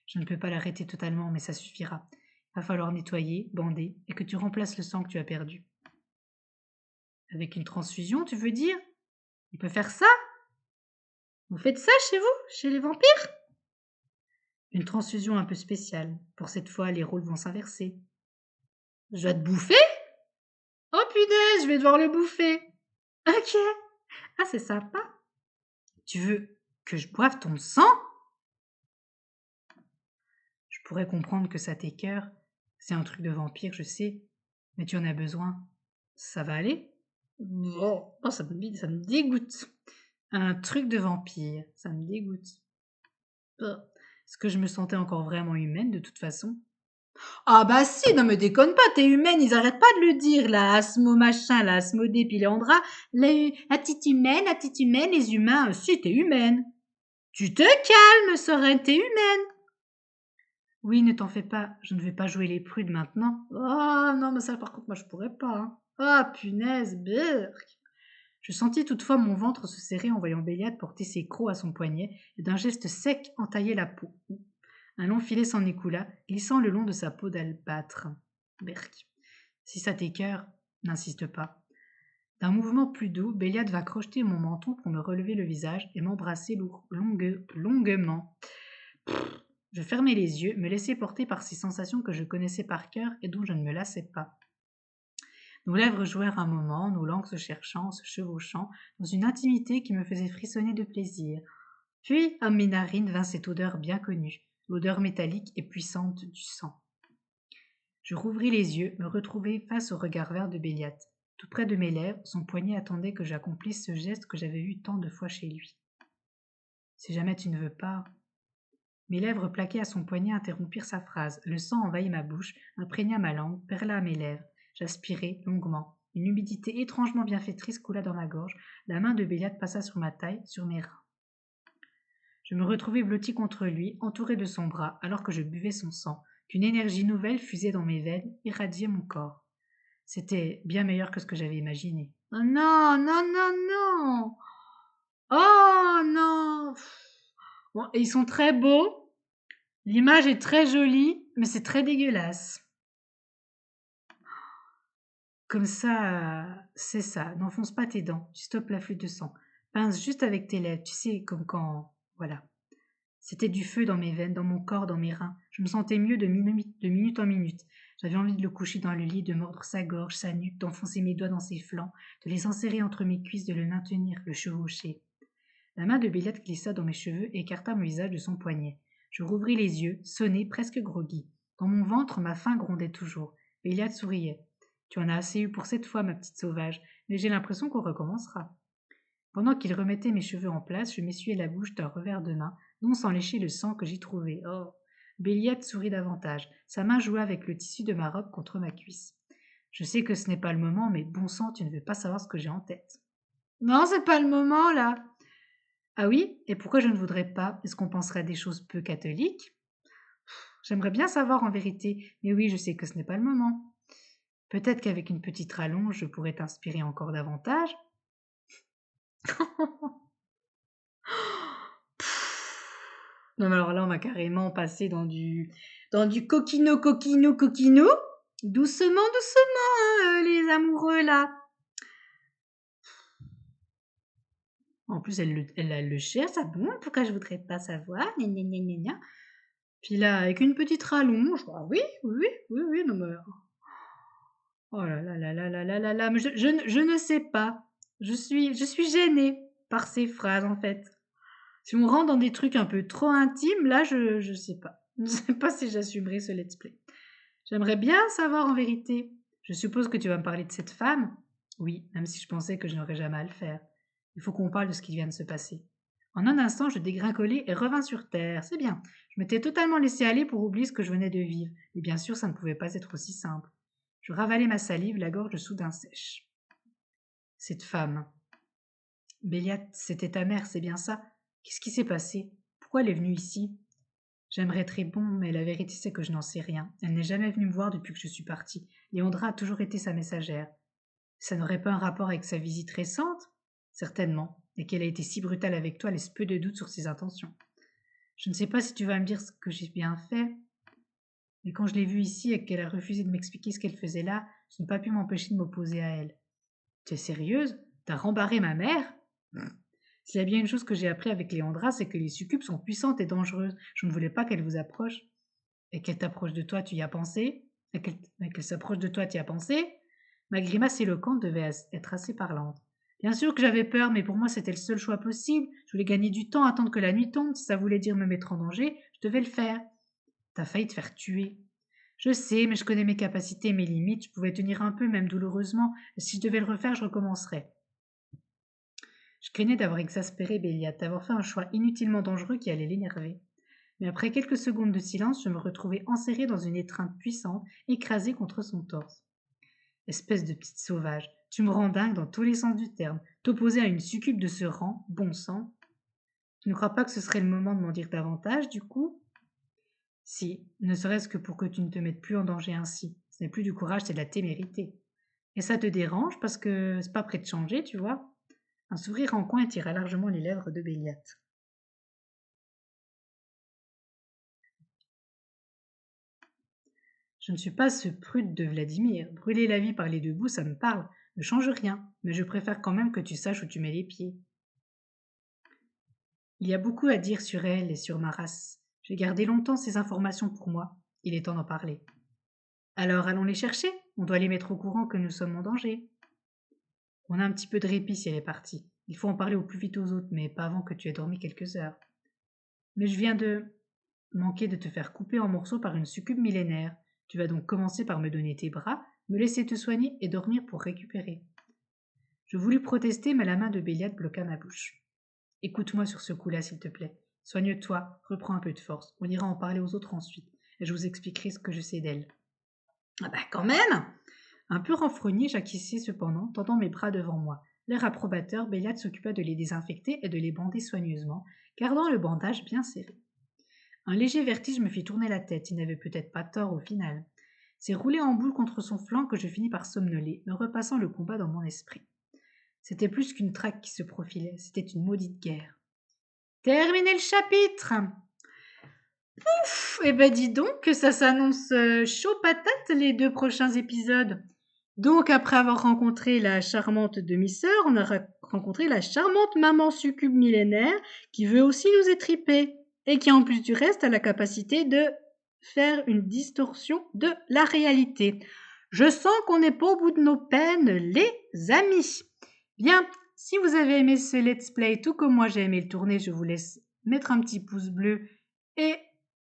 Je ne peux pas l'arrêter totalement, mais ça suffira. Il va falloir nettoyer, bander, et que tu remplaces le sang que tu as perdu. Avec une transfusion, tu veux dire? On peut faire ça? Vous faites ça chez vous, chez les vampires? Une transfusion un peu spéciale. Pour cette fois, les rôles vont s'inverser. Je dois te bouffer? Oh punaise, je vais devoir le bouffer. Ok. Ah, c'est sympa. Tu veux que je boive ton sang? Je pourrais comprendre que ça t'écœure. C'est un truc de vampire, je sais. Mais tu en as besoin. Ça va aller? Oh, ça me dégoûte. Un truc de vampire, ça me dégoûte. Est-ce que je me sentais encore vraiment humaine de toute façon? Ah bah si, non me déconne pas, t'es humaine, ils arrêtent pas de le dire, là, Asmo machin, là, Asmodée, puis Léandra, la petite humaine, les humains, si, t'es humaine. Tu te calmes, Sorel, t'es humaine. Oui, ne t'en fais pas, je ne vais pas jouer les prudes maintenant. Oh non, mais ça par contre, moi je pourrais pas. Hein. Ah punaise, berk. Je sentis toutefois mon ventre se serrer en voyant Béliade porter ses crocs à son poignet et d'un geste sec entailler la peau. Un long filet s'en écoula, glissant le long de sa peau d'albâtre. Berk. Si ça t'écœure, n'insiste pas. D'un mouvement plus doux, Béliade va crocheter mon menton pour me relever le visage et m'embrasser longuement. Je fermai les yeux, me laissai porter par ces sensations que je connaissais par cœur et dont je ne me lassais pas. Nos lèvres jouèrent un moment, nos langues se cherchant, se chevauchant, dans une intimité qui me faisait frissonner de plaisir. Puis, à mes narines vint cette odeur bien connue, l'odeur métallique et puissante du sang. Je rouvris les yeux, me retrouvai face au regard vert de Béliade. Tout près de mes lèvres, son poignet attendait que j'accomplisse ce geste que j'avais vu tant de fois chez lui. Si jamais tu ne veux pas... Mes lèvres plaquées à son poignet interrompirent sa phrase. Le sang envahit ma bouche, imprégna ma langue, perla à mes lèvres. J'aspirai longuement. Une humidité étrangement bienfaitrice coula dans ma gorge. La main de Béliade passa sur ma taille, sur mes reins. Je me retrouvai blotti contre lui, entouré de son bras, alors que je buvais son sang, qu'une énergie nouvelle fusait dans mes veines, irradiait mon corps. C'était bien meilleur que ce que j'avais imaginé. Oh non, non, non, non! Oh non! Bon, ils sont très beaux. L'image est très jolie, mais c'est très dégueulasse. Comme ça, c'est ça. N'enfonce pas tes dents. Tu stoppes l'afflux de sang. Pince juste avec tes lèvres. Tu sais, comme quand... Voilà. C'était du feu dans mes veines, dans mon corps, dans mes reins. Je me sentais mieux de minute en minute. J'avais envie de le coucher dans le lit, de mordre sa gorge, sa nuque, d'enfoncer mes doigts dans ses flancs, de les enserrer entre mes cuisses, de le maintenir, le chevaucher. La main de Béliade glissa dans mes cheveux et écarta mon visage de son poignet. Je rouvris les yeux, sonné, presque groggy. Dans mon ventre, ma faim grondait toujours. Béliade souriait. Tu en as assez eu pour cette fois, ma petite sauvage, mais j'ai l'impression qu'on recommencera. Pendant qu'il remettait mes cheveux en place, je m'essuyais la bouche d'un revers de main, non sans lécher le sang que j'y trouvais. Oh. Béliette sourit davantage. Sa main jouait avec le tissu de ma robe contre ma cuisse. Je sais que ce n'est pas le moment, mais bon sang, tu ne veux pas savoir ce que j'ai en tête. Non, c'est pas le moment, là. Ah oui? Et pourquoi je ne voudrais pas? Est-ce qu'on penserait à des choses peu catholiques? J'aimerais bien savoir en vérité, mais oui, je sais que ce n'est pas le moment. Peut-être qu'avec une petite rallonge, je pourrais t'inspirer encore davantage. Non, mais alors là, on va carrément passer dans du coquino. Doucement, doucement, hein, les amoureux, là. En plus, elle le cherche, ça bon, pourquoi je voudrais pas savoir, gna gna gna gna gna. Puis là, avec une petite rallonge, ah oui, non mais... Oh là là là là là là là là, mais je ne sais pas. Je suis gênée par ces phrases, en fait. Si on rentre dans des trucs un peu trop intimes, là, je sais pas. Je sais pas si j'assumerai ce let's play. J'aimerais bien savoir en vérité. Je suppose que tu vas me parler de cette femme? Oui, même si je pensais que je n'aurais jamais à le faire. Il faut qu'on parle de ce qui vient de se passer. En un instant, je dégringolai et revins sur terre. C'est bien. Je m'étais totalement laissé aller pour oublier ce que je venais de vivre. Et bien sûr, ça ne pouvait pas être aussi simple. Je ravalai ma salive, la gorge soudain sèche. Cette femme. Béliat, c'était ta mère, c'est bien ça? Qu'est-ce qui s'est passé? Pourquoi elle est venue ici? J'aimerais être bon, mais la vérité c'est que je n'en sais rien. Elle n'est jamais venue me voir depuis que je suis partie. Léandra a toujours été sa messagère. Ça n'aurait pas un rapport avec sa visite récente? Certainement. Et qu'elle a été si brutale avec toi laisse peu de doute sur ses intentions. Je ne sais pas si tu vas me dire ce que j'ai bien fait, mais quand je l'ai vue ici et qu'elle a refusé de m'expliquer ce qu'elle faisait là, je n'ai pas pu m'empêcher de m'opposer à elle. Tu es sérieuse? T'as rembarré ma mère? S'il y a bien une chose que j'ai appris avec Léandra, c'est que les succubes sont puissantes et dangereuses. Je ne voulais pas qu'elle vous approche. Et qu'elle t'approche de toi, tu y as pensé? Et qu'elle s'approche de toi, tu y as pensé? Ma grimace éloquente devait être assez parlante. Bien sûr que j'avais peur, mais pour moi c'était le seul choix possible. Je voulais gagner du temps, attendre que la nuit tombe. Si ça voulait dire me mettre en danger, je devais le faire. T'as failli te faire tuer. Je sais, mais je connais mes capacités et mes limites. Je pouvais tenir un peu, même douloureusement. Et si je devais le refaire, je recommencerais. Je craignais d'avoir exaspéré Béliat, d'avoir fait un choix inutilement dangereux qui allait l'énerver. Mais après quelques secondes de silence, je me retrouvai enserrée dans une étreinte puissante, écrasée contre son torse. Espèce de petite sauvage, tu me rends dingue dans tous les sens du terme. T'opposer à une succube de ce rang, bon sang. Tu ne crois pas que ce serait le moment de m'en dire davantage, du coup? Si, ne serait-ce que pour que tu ne te mettes plus en danger ainsi. Ce n'est plus du courage, c'est de la témérité. Et ça te dérange parce que c'est pas prêt de changer, tu vois? Un sourire en coin tira largement les lèvres de Béliat. Je ne suis pas ce prude de Vladimir. Brûler la vie par les deux bouts, ça me parle. Ne change rien, mais je préfère quand même que tu saches où tu mets les pieds. Il y a beaucoup à dire sur elle et sur ma race. J'ai gardé longtemps ces informations pour moi. Il est temps d'en parler. Alors allons les chercher. On doit les mettre au courant que nous sommes en danger. On a un petit peu de répit si elle est partie. Il faut en parler au plus vite aux autres, mais pas avant que tu aies dormi quelques heures. Mais je viens de manquer de te faire couper en morceaux par une succube millénaire. Tu vas donc commencer par me donner tes bras, me laisser te soigner et dormir pour récupérer. Je voulus protester, mais la main de Béliat bloqua ma bouche. Écoute-moi sur ce coup-là, s'il te plaît. Soigne-toi, reprends un peu de force. On ira en parler aux autres ensuite, et je vous expliquerai ce que je sais d'elle. Ah bah quand même! Un peu renfrogné, j'acquiesçai cependant, tendant mes bras devant moi. L'air approbateur, Béliat s'occupa de les désinfecter et de les bander soigneusement, gardant le bandage bien serré. Un léger vertige me fit tourner la tête, il n'avait peut-être pas tort au final. C'est roulé en boule contre son flanc que je finis par somnoler, me repassant le combat dans mon esprit. C'était plus qu'une traque qui se profilait, c'était une maudite guerre. Terminé le chapitre! Ouf! Eh ben dis donc que ça s'annonce chaud patate les 2 prochains épisodes. Donc après avoir rencontré la charmante demi-sœur, on a rencontré la charmante maman succube millénaire qui veut aussi nous étriper et qui en plus du reste a la capacité de faire une distorsion de la réalité. Je sens qu'on n'est pas au bout de nos peines, les amis. Bien, si vous avez aimé ce let's play tout comme moi j'ai aimé le tourner, je vous laisse mettre un petit pouce bleu et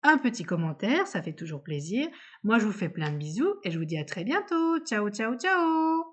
un petit commentaire, ça fait toujours plaisir. Moi, je vous fais plein de bisous et je vous dis à très bientôt. Ciao, ciao, ciao!